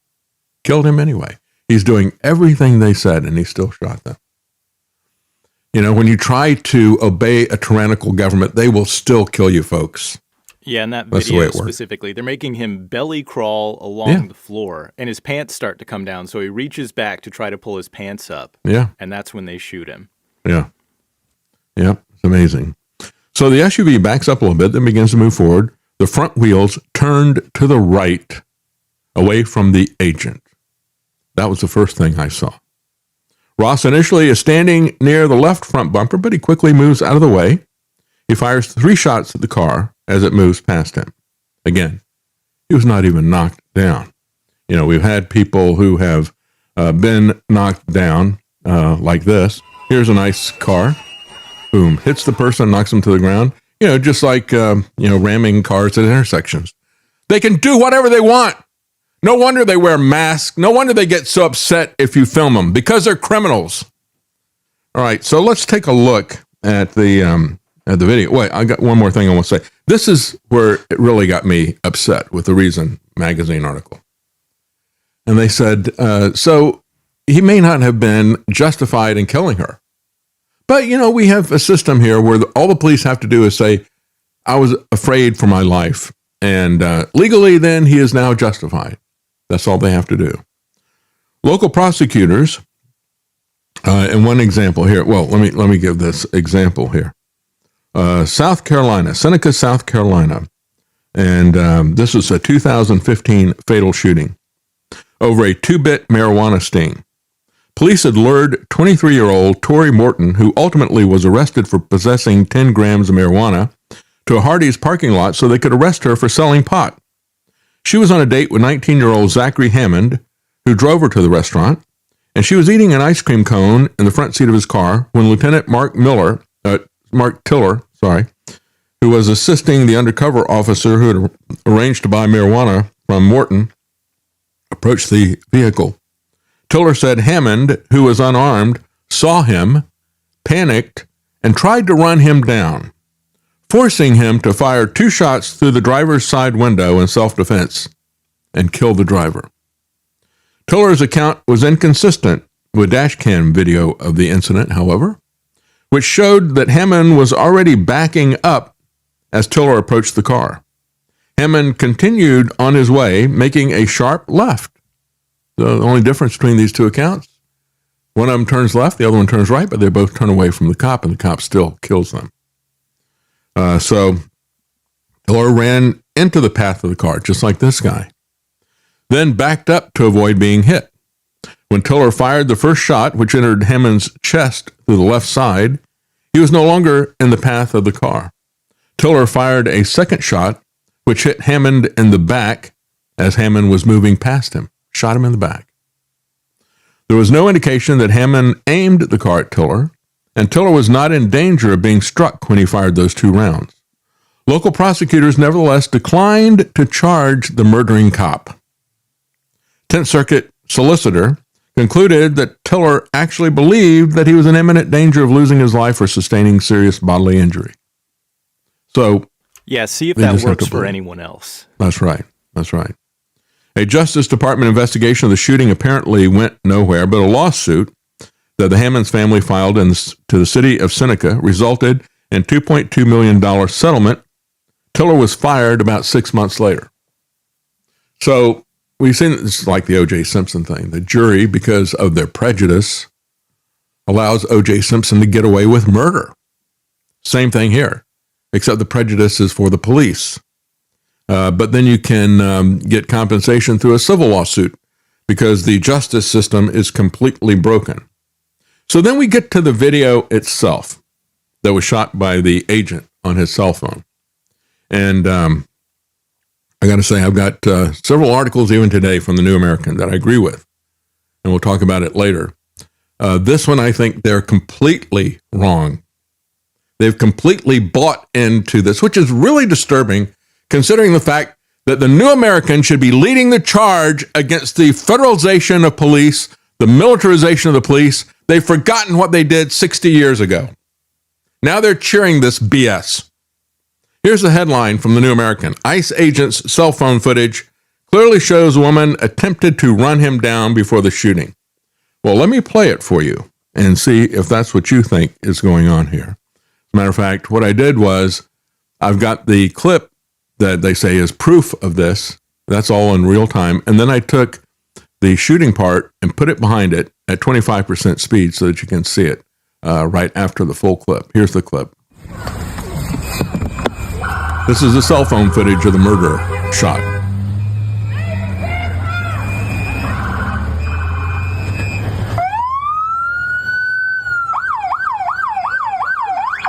Killed him anyway. He's doing everything they said, and he still shot them. When you try to obey a tyrannical government, they will still kill you, folks. Yeah, in that video specifically, they're making him belly crawl along the floor, and his pants start to come down. So he reaches back to try to pull his pants up. Yeah. And that's when they shoot him. Yeah. Yeah, it's amazing. So the SUV backs up a little bit, then begins to move forward. The front wheels turned to the right, away from the agent. That was the first thing I saw. Ross initially is standing near the left front bumper, but he quickly moves out of the way. He fires 3 shots at the car as it moves past him. Again, he was not even knocked down. We've had people who have been knocked down like this. Here's a nice car. Boom, hits the person, knocks them to the ground. Just like, ramming cars at intersections. They can do whatever they want. No wonder they wear masks. No wonder they get so upset if you film them, because they're criminals. All right, so let's take a look at the video. Wait, I got one more thing I want to say. This is where it really got me upset with the Reason magazine article. And they said, so he may not have been justified in killing her. But, we have a system here where all the police have to do is say, I was afraid for my life. And legally, then, he is now justified. That's all they have to do. Local prosecutors, and one example here. Well, let me give this example here. South Carolina, Seneca, South Carolina. And this was a 2015 fatal shooting over a 2-bit marijuana sting. Police had lured 23-year-old Tori Morton, who ultimately was arrested for possessing 10 grams of marijuana, to a Hardee's parking lot so they could arrest her for selling pot. She was on a date with 19-year-old Zachary Hammond, who drove her to the restaurant, and she was eating an ice cream cone in the front seat of his car when Lieutenant Mark Tiller, who was assisting the undercover officer who had arranged to buy marijuana from Morton, approached the vehicle. Tiller said Hammond, who was unarmed, saw him, panicked, and tried to run him down, forcing him to fire 2 shots through the driver's side window in self-defense and kill the driver. Tiller's account was inconsistent with dashcam video of the incident, however, which showed that Hammond was already backing up as Tiller approached the car. Hammond continued on his way, making a sharp left. The only difference between these two accounts, one of them turns left, the other one turns right, but they both turn away from the cop, and the cop still kills them. So Tiller ran into the path of the car, just like this guy, then backed up to avoid being hit. When Tiller fired the first shot, which entered Hammond's chest through the left side, he was no longer in the path of the car. Tiller fired a second shot, which hit Hammond in the back as Hammond was moving past him, shot him in the back. There was no indication that Hammond aimed the car at Tiller, and Tiller was not in danger of being struck when he fired those 2 rounds. Local prosecutors nevertheless declined to charge the murdering cop. 10th Circuit solicitor concluded that Tiller actually believed that he was in imminent danger of losing his life or sustaining serious bodily injury. So, yeah, see if that works for anyone else. That's right. That's right. A Justice Department investigation of the shooting apparently went nowhere, but a lawsuit that the Hammonds family filed to the city of Seneca resulted in $2.2 million settlement. Tiller was fired about 6 months later. So we've seen this like the O.J. Simpson thing. The jury, because of their prejudice, allows O.J. Simpson to get away with murder. Same thing here, except the prejudice is for the police. But then you can get compensation through a civil lawsuit because the justice system is completely broken. So then we get to the video itself that was shot by the agent on his cell phone. And I got to say, I've got several articles even today from the New American that I agree with, and we'll talk about it later. This one, I think they're completely wrong. They've completely bought into this, which is really disturbing, considering the fact that the New American should be leading the charge against the federalization of police, the militarization of the police. They've forgotten what they did 60 years ago. Now they're cheering this BS. Here's the headline from the New American. ICE agent's cell phone footage clearly shows a woman attempted to run him down before the shooting. Well, let me play it for you and see if that's what you think is going on here. As a matter of fact, what I did was I've got the clip that they say is proof of this. That's all in real time. And then I took the shooting part and put it behind it at 25% speed so that you can see it right after the full clip. Here's the clip. This is the cell phone footage of the murder shot.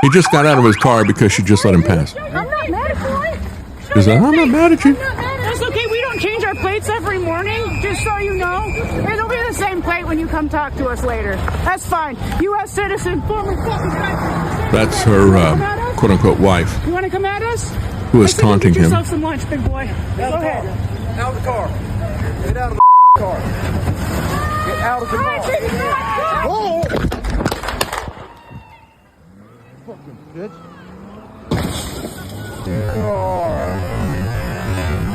He just got out of his car because she just let him pass. I'm not mad at you. He said, I'm not mad at you. That's okay. We don't change our plates every morning, just so you know. It'll be the same plate when you come talk to us later. That's fine. U.S. citizen, former fucking guy. That's her quote-unquote wife. You want to come at us? Who is taunting him. Get yourself some lunch, big boy. Go ahead. Out of the car. Get out of the car. Get out of the car. Oh! Fucking bitch.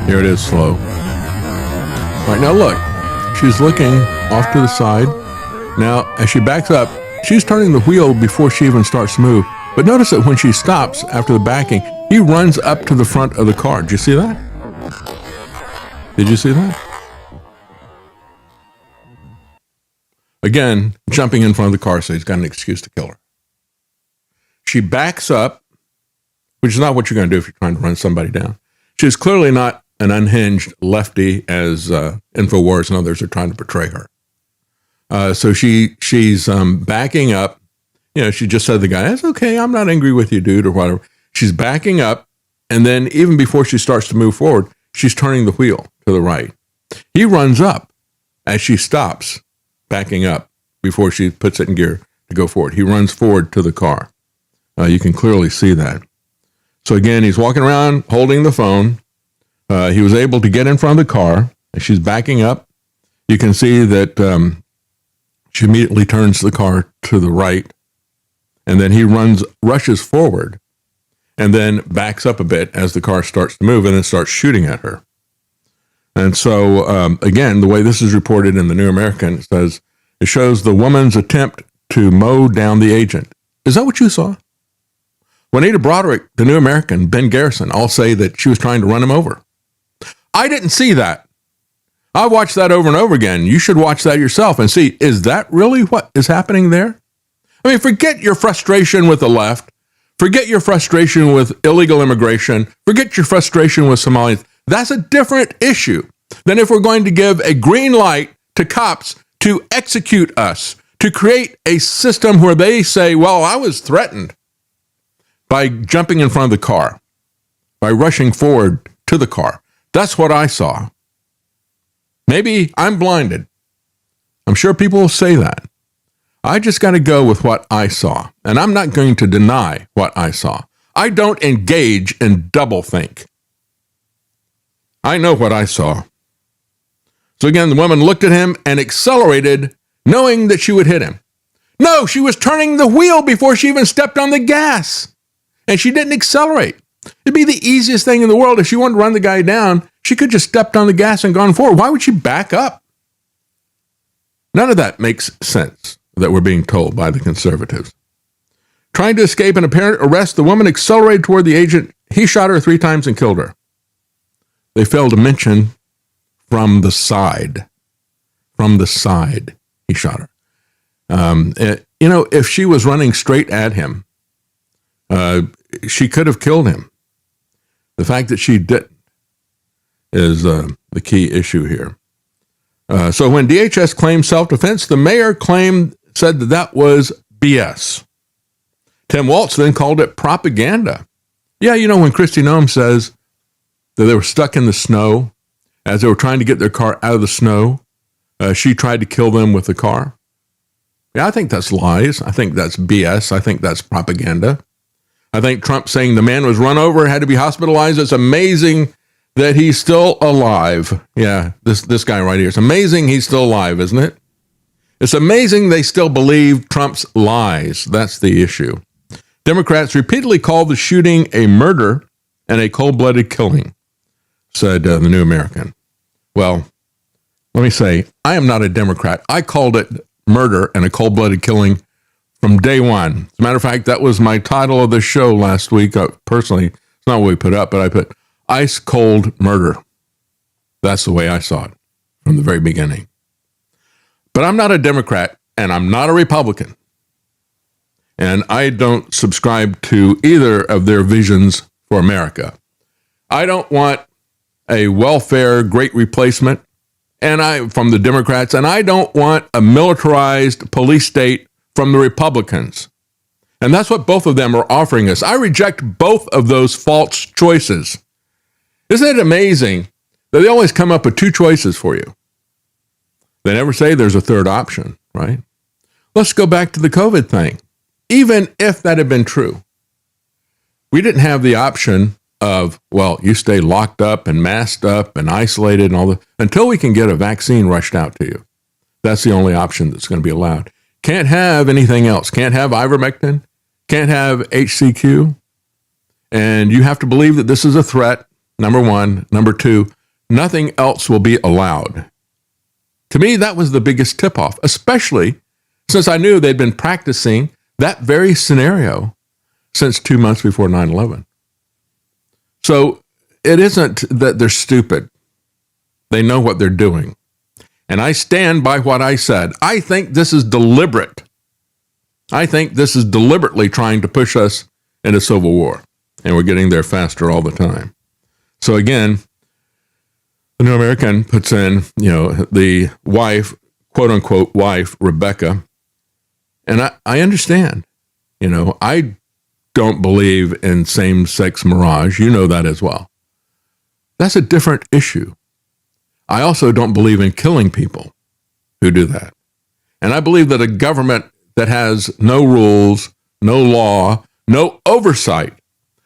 Here it is, slow. Right, now look. She's looking off to the side. Now, as she backs up, she's turning the wheel before she even starts to move. But notice that when she stops after the backing, he runs up to the front of the car. Did you see that? Did you see that? Again, jumping in front of the car so he's got an excuse to kill her. She backs up, which is not what you're going to do if you're trying to run somebody down. She's clearly not an unhinged lefty, as InfoWars and others are trying to portray her. So she's backing up. She just said to the guy, "That's okay. I'm not angry with you, dude," or whatever. She's backing up, and then even before she starts to move forward, she's turning the wheel to the right. He runs up as she stops, backing up before she puts it in gear to go forward. He runs forward to the car. You can clearly see that. So again, he's walking around holding the phone. He was able to get in front of the car. As she's backing up, you can see that she immediately turns the car to the right, and then he rushes forward, and then backs up a bit as the car starts to move, and then starts shooting at her. And so, again, the way this is reported in the New American, it shows the woman's attempt to mow down the agent. Is that what you saw? Juanita Broderick, the New American, Ben Garrison, all say that she was trying to run him over. I didn't see that. I watched that over and over again. You should watch that yourself and see, is that really what is happening there? I mean, forget your frustration with the left. Forget your frustration with illegal immigration. Forget your frustration with Somalians. That's a different issue than if we're going to give a green light to cops to execute us, to create a system where they say, well, I was threatened by jumping in front of the car, by rushing forward to the car. That's what I saw. Maybe I'm blinded. I'm sure people will say that. I just got to go with what I saw, and I'm not going to deny what I saw. I don't engage in doublethink. I know what I saw. So again, the woman looked at him and accelerated, knowing that she would hit him. No, she was turning the wheel before she even stepped on the gas, and she didn't accelerate. It'd be the easiest thing in the world. If she wanted to run the guy down, she could just stepped on the gas and gone forward. Why would she back up? None of that makes sense that we're being told by the conservatives. Trying to escape an apparent arrest, the woman accelerated toward the agent. He shot her 3 times and killed her. They failed to mention from the side. From the side, he shot her. If she was running straight at him, she could have killed him. The fact that she didn't is the key issue here. So when DHS claimed self-defense, the mayor said that was BS. Tim Walz then called it propaganda. Yeah, when Kristi Noem says that they were stuck in the snow as they were trying to get their car out of the snow, she tried to kill them with the car. Yeah, I think that's lies. I think that's BS. I think that's propaganda. I think Trump saying the man was run over, had to be hospitalized. It's amazing that he's still alive. Yeah, this guy right here. It's amazing he's still alive, isn't it? It's amazing they still believe Trump's lies. That's the issue. Democrats repeatedly called the shooting a murder and a cold-blooded killing, said the New American. Well, let me say, I am not a Democrat. I called it murder and a cold-blooded killing from day one. As a matter of fact, that was my title of the show last week. Personally, it's not what we put up, but I put ice cold murder. That's the way I saw it from the very beginning. But I'm not a Democrat, and I'm not a Republican. And I don't subscribe to either of their visions for America. I don't want a welfare great replacement from the Democrats, and I don't want a militarized police state from the Republicans. And that's what both of them are offering us. I reject both of those false choices. Isn't it amazing that they always come up with 2 choices for you? They never say there's a third option, right? Let's go back to the COVID thing. Even if that had been true, we didn't have the option of, well, you stay locked up and masked up and isolated and all that until we can get a vaccine rushed out to you. That's the only option that's going to be allowed. Can't have anything else. Can't have ivermectin. Can't have HCQ. And you have to believe that this is a threat, number one. Number two, nothing else will be allowed. To me, that was the biggest tip-off, especially since I knew they'd been practicing that very scenario since 2 months before 9/11. So it isn't that they're stupid. They know what they're doing. And I stand by what I said. I think this is deliberate. I think this is deliberately trying to push us into civil war. And we're getting there faster all the time. So again, the New American puts in, the wife, quote unquote wife, Rebecca. And I understand, I don't believe in same-sex marriage. You know that as well. That's a different issue. I also don't believe in killing people who do that. And I believe that a government that has no rules, no law, no oversight,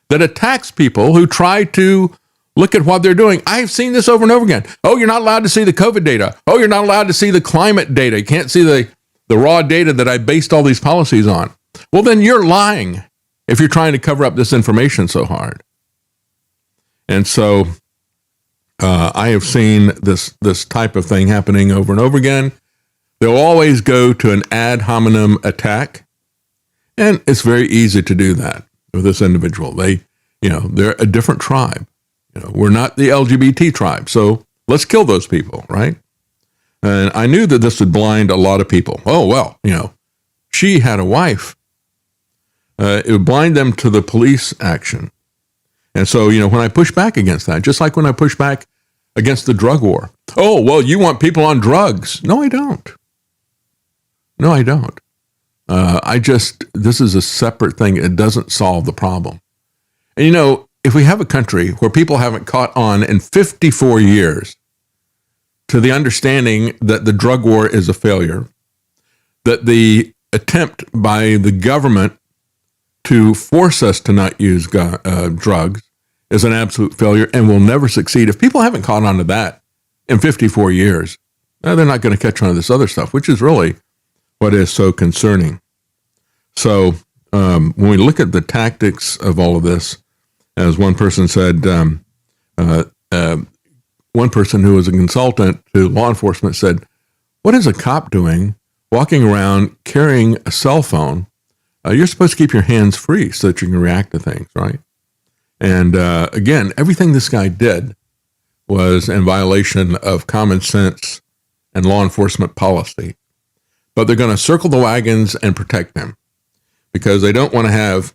that attacks people who try to look at what they're doing. I've seen this over and over again. Oh, you're not allowed to see the COVID data. Oh, you're not allowed to see the climate data. You can't see the raw data that I based all these policies on. Well, then you're lying if you're trying to cover up this information so hard. And so I have seen this type of thing happening over and over again. They'll always go to an ad hominem attack. And it's very easy to do that with this individual. They're a different tribe. We're not the LGBT tribe. So let's kill those people, right? And I knew that this would blind a lot of people. Oh, well, she had a wife. It would blind them to the police action. And so, when I push back against that, just like when I push back against the drug war. Oh, well, you want people on drugs. No, I don't. No, I don't. This is a separate thing. It doesn't solve the problem. And, if we have a country where people haven't caught on in 54 years to the understanding that the drug war is a failure, that the attempt by the government to force us to not use drugs is an absolute failure and will never succeed. If people haven't caught on to that in 54 years, they're not going to catch on to this other stuff, which is really what is so concerning. So when we look at the tactics of all of this, as one person said, one person who was a consultant to law enforcement said, what is a cop doing walking around carrying a cell phone? You're supposed to keep your hands free so that you can react to things, right? And again, everything this guy did was in violation of common sense and law enforcement policy. But they're going to circle the wagons and protect him because they don't want to have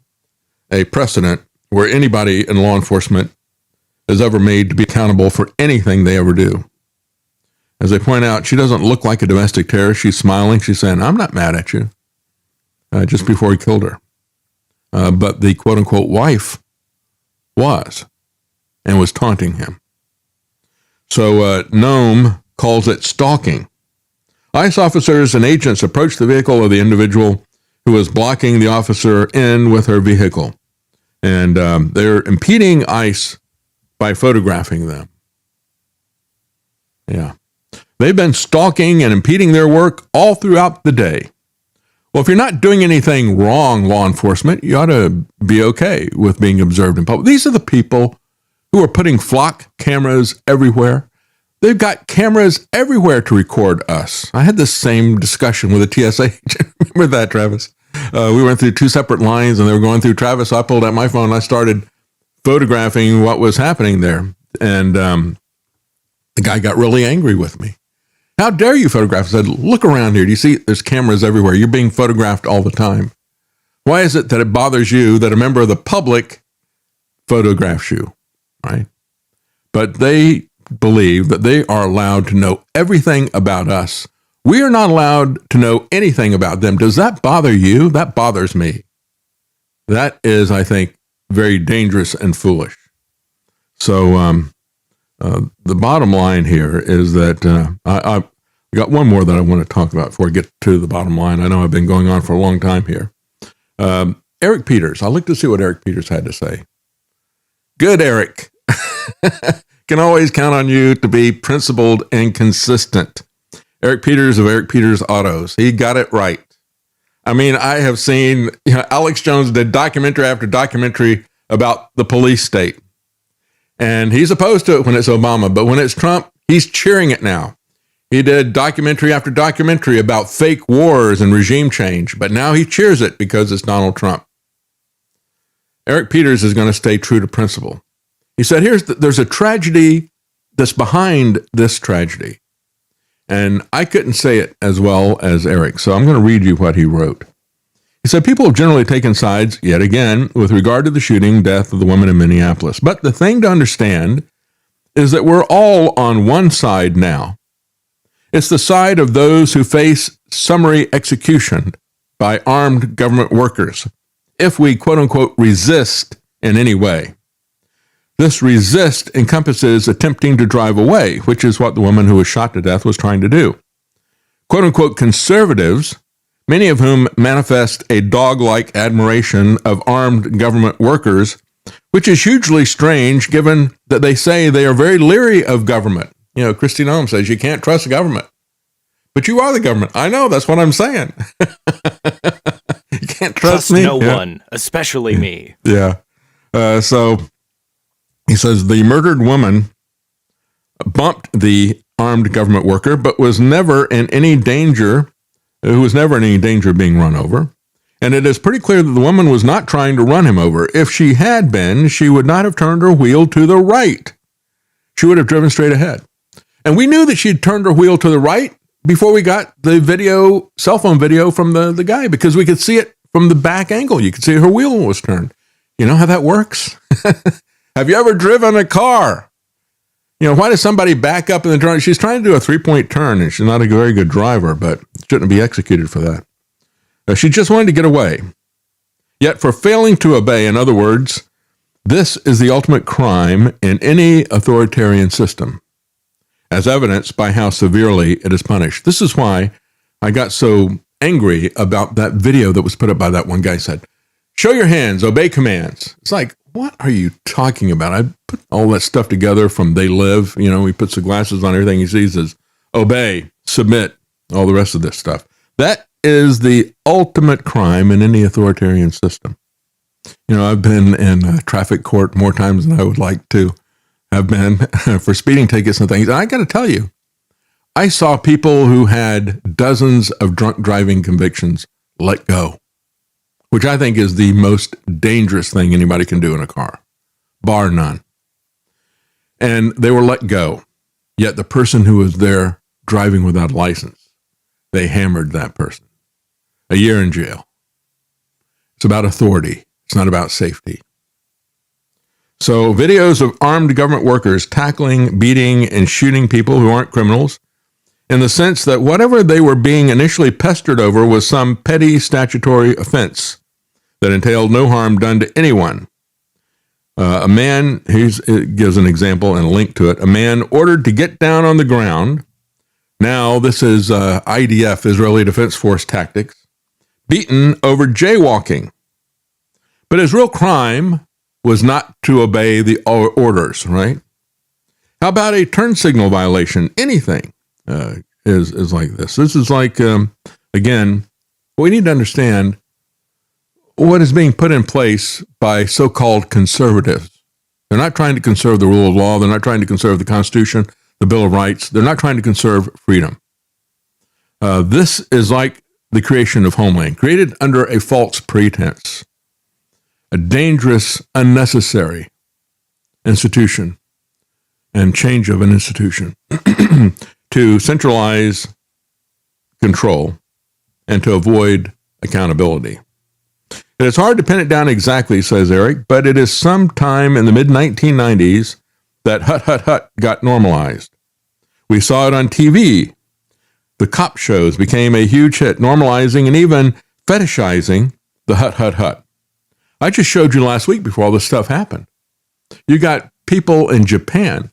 a precedent where anybody in law enforcement is ever made to be accountable for anything they ever do. As they point out, she doesn't look like a domestic terrorist. She's smiling. She's saying, I'm not mad at you, just before he killed her. But the quote-unquote wife was, and was taunting him. So Nome calls it stalking. ICE officers and agents approached the vehicle of the individual who was blocking the officer in with her vehicle. And they're impeding ICE by photographing them. Yeah. They've been stalking and impeding their work all throughout the day. Well, if you're not doing anything wrong, law enforcement, you ought to be okay with being observed in public. These are the people who are putting flock cameras everywhere. They've got cameras everywhere to record us. I had this same discussion with a TSA agent. Remember that, Travis? We went through two separate lines and they were going through Travis. So I pulled out my phone and I started photographing what was happening there. And the guy got really angry with me. How dare you photograph? I said, look around here. Do you see there's cameras everywhere? You're being photographed all the time. Why is it that it bothers you that a member of the public photographs you, right? But they believe that they are allowed to know everything about us. We are not allowed to know anything about them. Does that bother you? That bothers me. That is, I think, very dangerous and foolish. So the bottom line here is that I got one more that I want to talk about before I get to the bottom line. I know I've been going on for a long time here. Eric Peters. I looked to see what Eric Peters had to say. Good, Eric. Can always count on you to be principled and consistent. Eric Peters of Eric Peters Autos. He got it right. I mean, I have seen, Alex Jones did documentary after documentary about the police state. And he's opposed to it when it's Obama, but when it's Trump, he's cheering it now. He did documentary after documentary about fake wars and regime change, but now he cheers it because it's Donald Trump. Eric Peters is going to stay true to principle. He said, there's a tragedy that's behind this tragedy. And I couldn't say it as well as Eric, so I'm going to read you what he wrote. He said, people have generally taken sides, yet again, with regard to the shooting death of the woman in Minneapolis. But the thing to understand is that we're all on one side now. It's the side of those who face summary execution by armed government workers if we, quote unquote, resist in any way. This resist encompasses attempting to drive away, which is what the woman who was shot to death was trying to do. Quote unquote conservatives, many of whom manifest a dog-like admiration of armed government workers, which is hugely strange given that they say they are very leery of government. You know, Kristi Noem says you can't trust the government. But you are the government. I know, that's what I'm saying. You can't trust me. No one, especially me. Yeah. So he says the murdered woman bumped the armed government worker, but was never in any danger, who was never in any danger of being run over. And it is pretty clear that the woman was not trying to run him over. If she had been, she would not have turned her wheel to the right. She would have driven straight ahead. And we knew that she'd turned her wheel to the right before we got the video, cell phone video from the guy, because we could see it from the back angle. You could see her wheel was turned. You know how that works? Have you ever driven a car? You know, why does somebody back up in the turn? She's trying to do a 3-point turn, and she's not a very good driver, but shouldn't be executed for that. She just wanted to get away. Yet for failing to obey, in other words, this is the ultimate crime in any authoritarian system, as evidenced by how severely it is punished. This is why I got so angry about that video that was put up by that one guy. Said, show your hands, obey commands. It's like, what are you talking about? I put all that stuff together from They Live. You know, he puts the glasses on, everything he sees is obey, submit, all the rest of this stuff. That is the ultimate crime in any authoritarian system. You know, I've been in a traffic court more times than I would like to have been for speeding tickets and things. And I got to tell you, I saw people who had dozens of drunk driving convictions let go, which I think is the most dangerous thing anybody can do in a car, bar none. And they were let go. Yet the person who was there driving without a license, they hammered that person. A year in jail. It's about authority. It's not about safety. So videos of armed government workers tackling, beating, and shooting people who aren't criminals, in the sense that whatever they were being initially pestered over was some petty statutory offense that entailed no harm done to anyone. A man, it gives an example and a link to it, a man ordered to get down on the ground. Now, this is IDF, Israeli Defense Force tactics, beaten over jaywalking. But his real crime was not to obey the orders, right? How about a turn signal violation? Anything is like this. This is like, again, we need to understand what is being put in place by so-called conservatives. They're not trying to conserve the rule of law. They're not trying to conserve the Constitution, the Bill of Rights. They're not trying to conserve freedom. This is like the creation of Homeland, created under a false pretense, a dangerous, unnecessary institution and change of an institution to centralize control and to avoid accountability. It is hard to pin it down exactly, says Eric, but it is sometime in the mid-1990s that hut, hut, hut got normalized. We saw it on TV. The cop shows became a huge hit, normalizing and even fetishizing the hut, hut, hut. I just showed you last week before all this stuff happened. You got people in Japan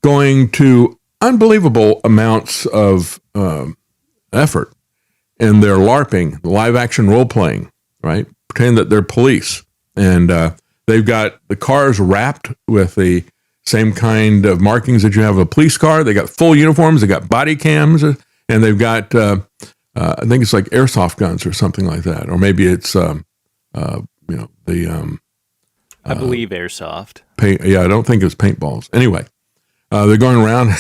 going to unbelievable amounts of effort in their LARPing, live action role playing, right? Pretend that they're police. And they've got the cars wrapped with the same kind of markings that you have a police car. They got full uniforms. They got body cams, and they've got, I think it's like airsoft guns or something like that. Or maybe it's, I believe airsoft. I don't think it's paintballs. Anyway, they're going around.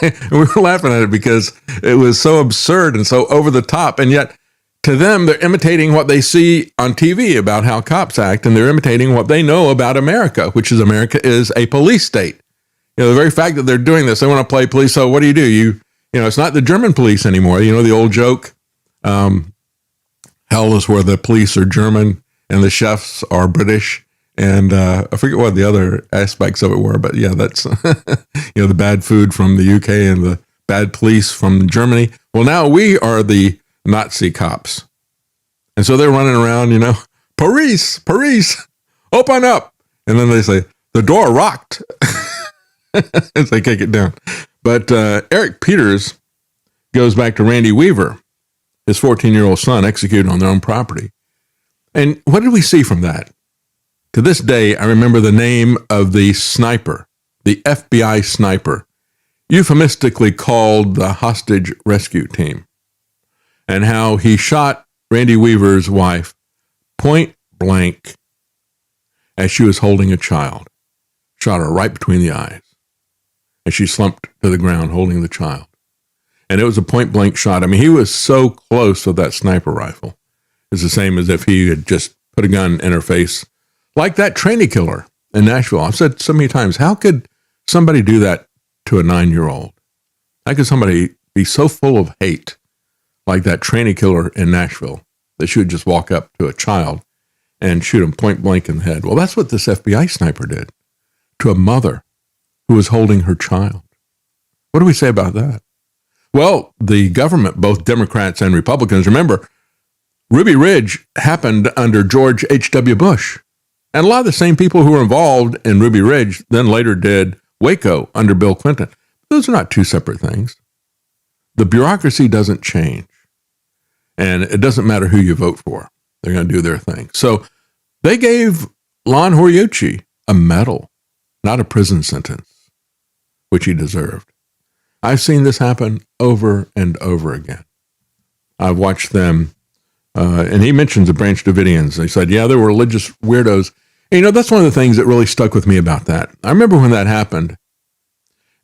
And we were laughing at it because it was so absurd and so over the top. And yet, to them, they're imitating what they see on TV about how cops act, and they're imitating what they know about America, which is America is a police state. You know, the very fact that they're doing this, they want to play police. So what do? You know, it's not the German police anymore. You know, the old joke, hell is where the police are German and the chefs are British, And I forget what the other aspects of it were, but yeah, that's, the bad food from the UK and the bad police from Germany. Well, now we are the Nazi cops. And so they're running around, Paris, open up. And then they say, the door rocked as they kick it down. But Eric Peters goes back to Randy Weaver, his 14-year-old son executed on their own property. And what did we see from that? To this day, I remember the name of the sniper, the FBI sniper, euphemistically called the hostage rescue team, and how he shot Randy Weaver's wife point blank as she was holding a child, shot her right between the eyes, and she slumped to the ground holding the child. And it was a point blank shot. I mean, he was so close with that sniper rifle. It's the same as if he had just put a gun in her face, like that trainee killer in Nashville. I've said so many times, how could somebody do that to a 9-year-old? How could somebody be so full of hate like that trainee killer in Nashville that she would just walk up to a child and shoot him point blank in the head? Well, that's what this FBI sniper did to a mother who was holding her child. What do we say about that? Well, the government, both Democrats and Republicans, remember, Ruby Ridge happened under George H.W. Bush. And a lot of the same people who were involved in Ruby Ridge then later did Waco under Bill Clinton. Those are not two separate things. The bureaucracy doesn't change. And it doesn't matter who you vote for. They're going to do their thing. So they gave Lon Horiuchi a medal, not a prison sentence, which he deserved. I've seen this happen over and over again. I've watched them, and he mentions the Branch Davidians. They said, yeah, they were religious weirdos. And, that's one of the things that really stuck with me about that. I remember when that happened,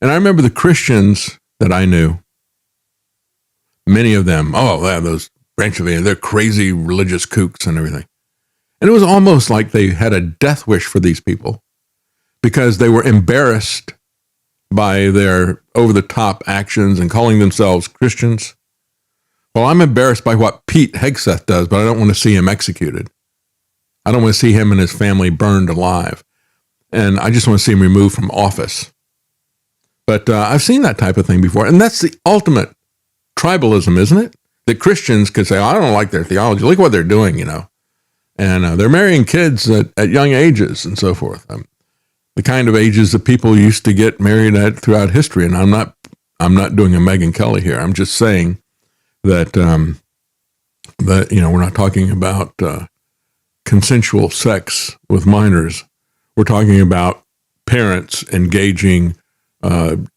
and I remember the Christians that I knew, many of them, those Branch Davidians, they're crazy religious kooks and everything. And it was almost like they had a death wish for these people because they were embarrassed by their over-the-top actions and calling themselves Christians. Well, I'm embarrassed by what Pete Hegseth does, but I don't want to see him executed. I don't want to see him and his family burned alive. And I just want to see him removed from office. But I've seen that type of thing before. And that's the ultimate tribalism, isn't it? That Christians could say, I don't like their theology. Look what they're doing, And they're marrying kids at young ages and so forth. The kind of ages that people used to get married at throughout history. And I'm not doing a Megyn Kelly here. I'm just saying that we're not talking about consensual sex with minors. We're talking about parents engaging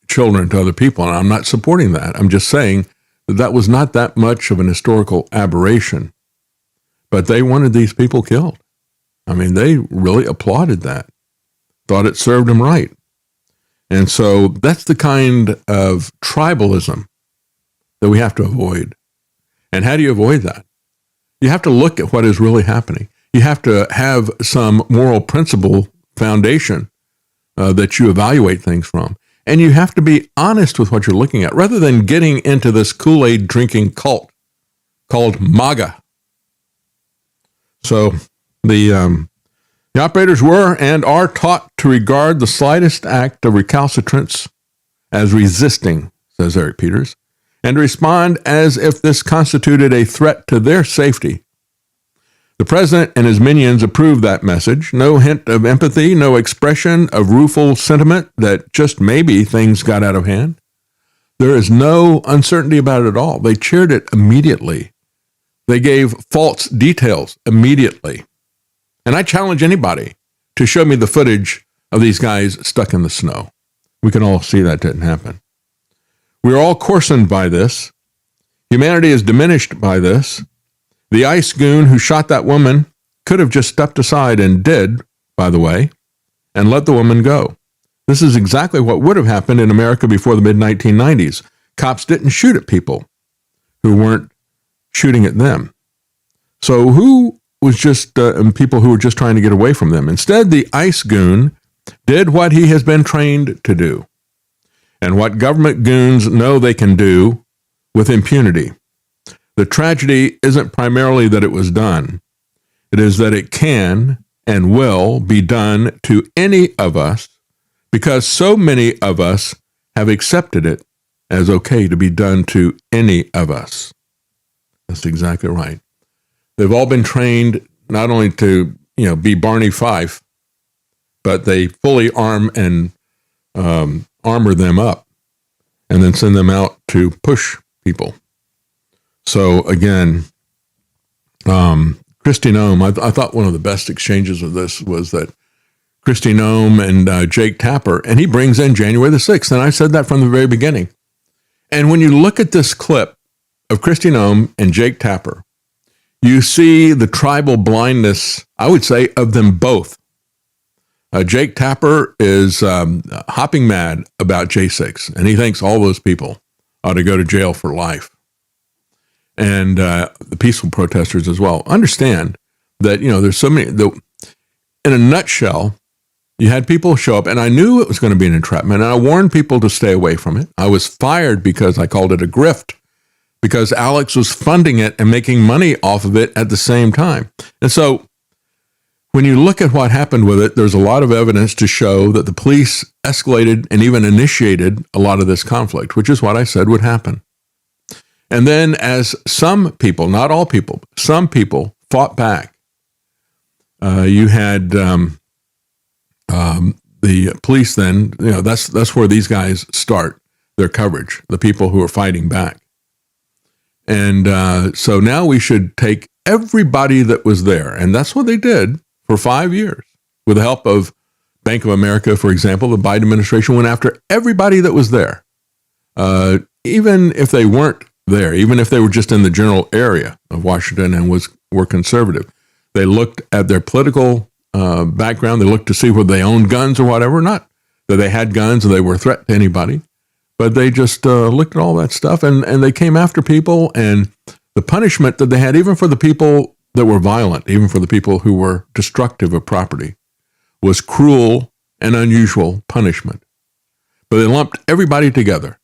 children to other people, and I'm not supporting that. I'm just saying that was not that much of an historical aberration, but they wanted these people killed. I mean, they really applauded that, thought it served them right. And so that's the kind of tribalism that we have to avoid. And how do you avoid that? You have to look at what is really happening. You have to have some moral principle foundation that you evaluate things from. And you have to be honest with what you're looking at, rather than getting into this Kool-Aid drinking cult called MAGA. So the operators were and are taught to regard the slightest act of recalcitrance as resisting, says Eric Peters, and to respond as if this constituted a threat to their safety. The president and his minions approved that message. No hint of empathy, no expression of rueful sentiment that just maybe things got out of hand. There is no uncertainty about it at all. They cheered it immediately. They gave false details immediately. And I challenge anybody to show me the footage of these guys stuck in the snow. We can all see that didn't happen. We're all coarsened by this. Humanity is diminished by this. The ICE goon who shot that woman could have just stepped aside, and did, by the way, and let the woman go. This is exactly what would have happened in America before the mid-1990s. Cops didn't shoot at people who weren't shooting at them. So who was just people who were just trying to get away from them? Instead, the ICE goon did what he has been trained to do, and what government goons know they can do with impunity. The tragedy isn't primarily that it was done. It is that it can and will be done to any of us because so many of us have accepted it as okay to be done to any of us. That's exactly right. They've all been trained not only to, be Barney Fife, but they fully arm and armor them up and then send them out to push people. So again, Kristi Noem, I thought one of the best exchanges of this was that Kristi Noem and Jake Tapper, and he brings in January the 6th, and I said that from the very beginning. And when you look at this clip of Kristi Noem and Jake Tapper, you see the tribal blindness, I would say, of them both. Jake Tapper is hopping mad about J6, and he thinks all those people ought to go to jail for life. And the peaceful protesters as well. Understand that, there's so many, in a nutshell, you had people show up, and I knew it was going to be an entrapment, and I warned people to stay away from it. I was fired because I called it a grift, because Alex was funding it and making money off of it at the same time. And so when you look at what happened with it, there's a lot of evidence to show that the police escalated and even initiated a lot of this conflict, which is what I said would happen. And then as some people, not all people, some people fought back, you had the police then, that's where these guys start their coverage, the people who are fighting back. And so now we should take everybody that was there. And that's what they did for 5 years. With the help of Bank of America, for example, the Biden administration went after everybody that was there. Even if they weren't there, even if they were just in the general area of Washington and were conservative. They looked at their political background. They looked to see whether they owned guns or whatever. Not that they had guns or they were a threat to anybody. But they just looked at all that stuff, and they came after people, and the punishment that they had, even for the people that were violent, even for the people who were destructive of property, was cruel and unusual punishment. But they lumped everybody together.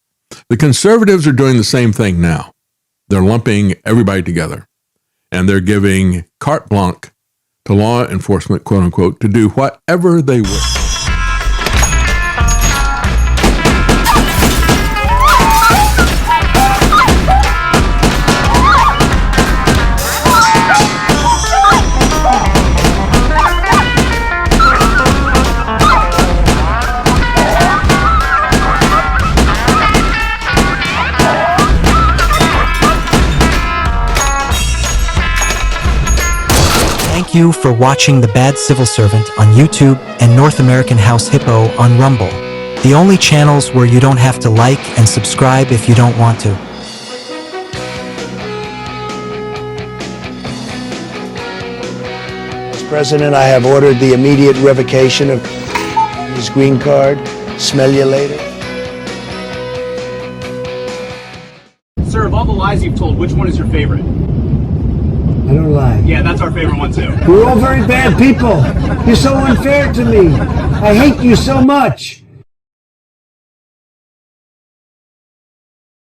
The conservatives are doing the same thing now. They're lumping everybody together, and they're giving carte blanche to law enforcement, quote unquote, to do whatever they wish. Thank you for watching The Bad Civil Servant on YouTube and North American House Hippo on Rumble, the only channels where you don't have to like and subscribe if you don't want to. Mr. President, I have ordered the immediate revocation of his green card. Smell you later. Sir, of all the lies you've told, which one is your favorite? I don't lie. Yeah, that's our favorite one too. You're all very bad people. You're so unfair to me. I hate you so much.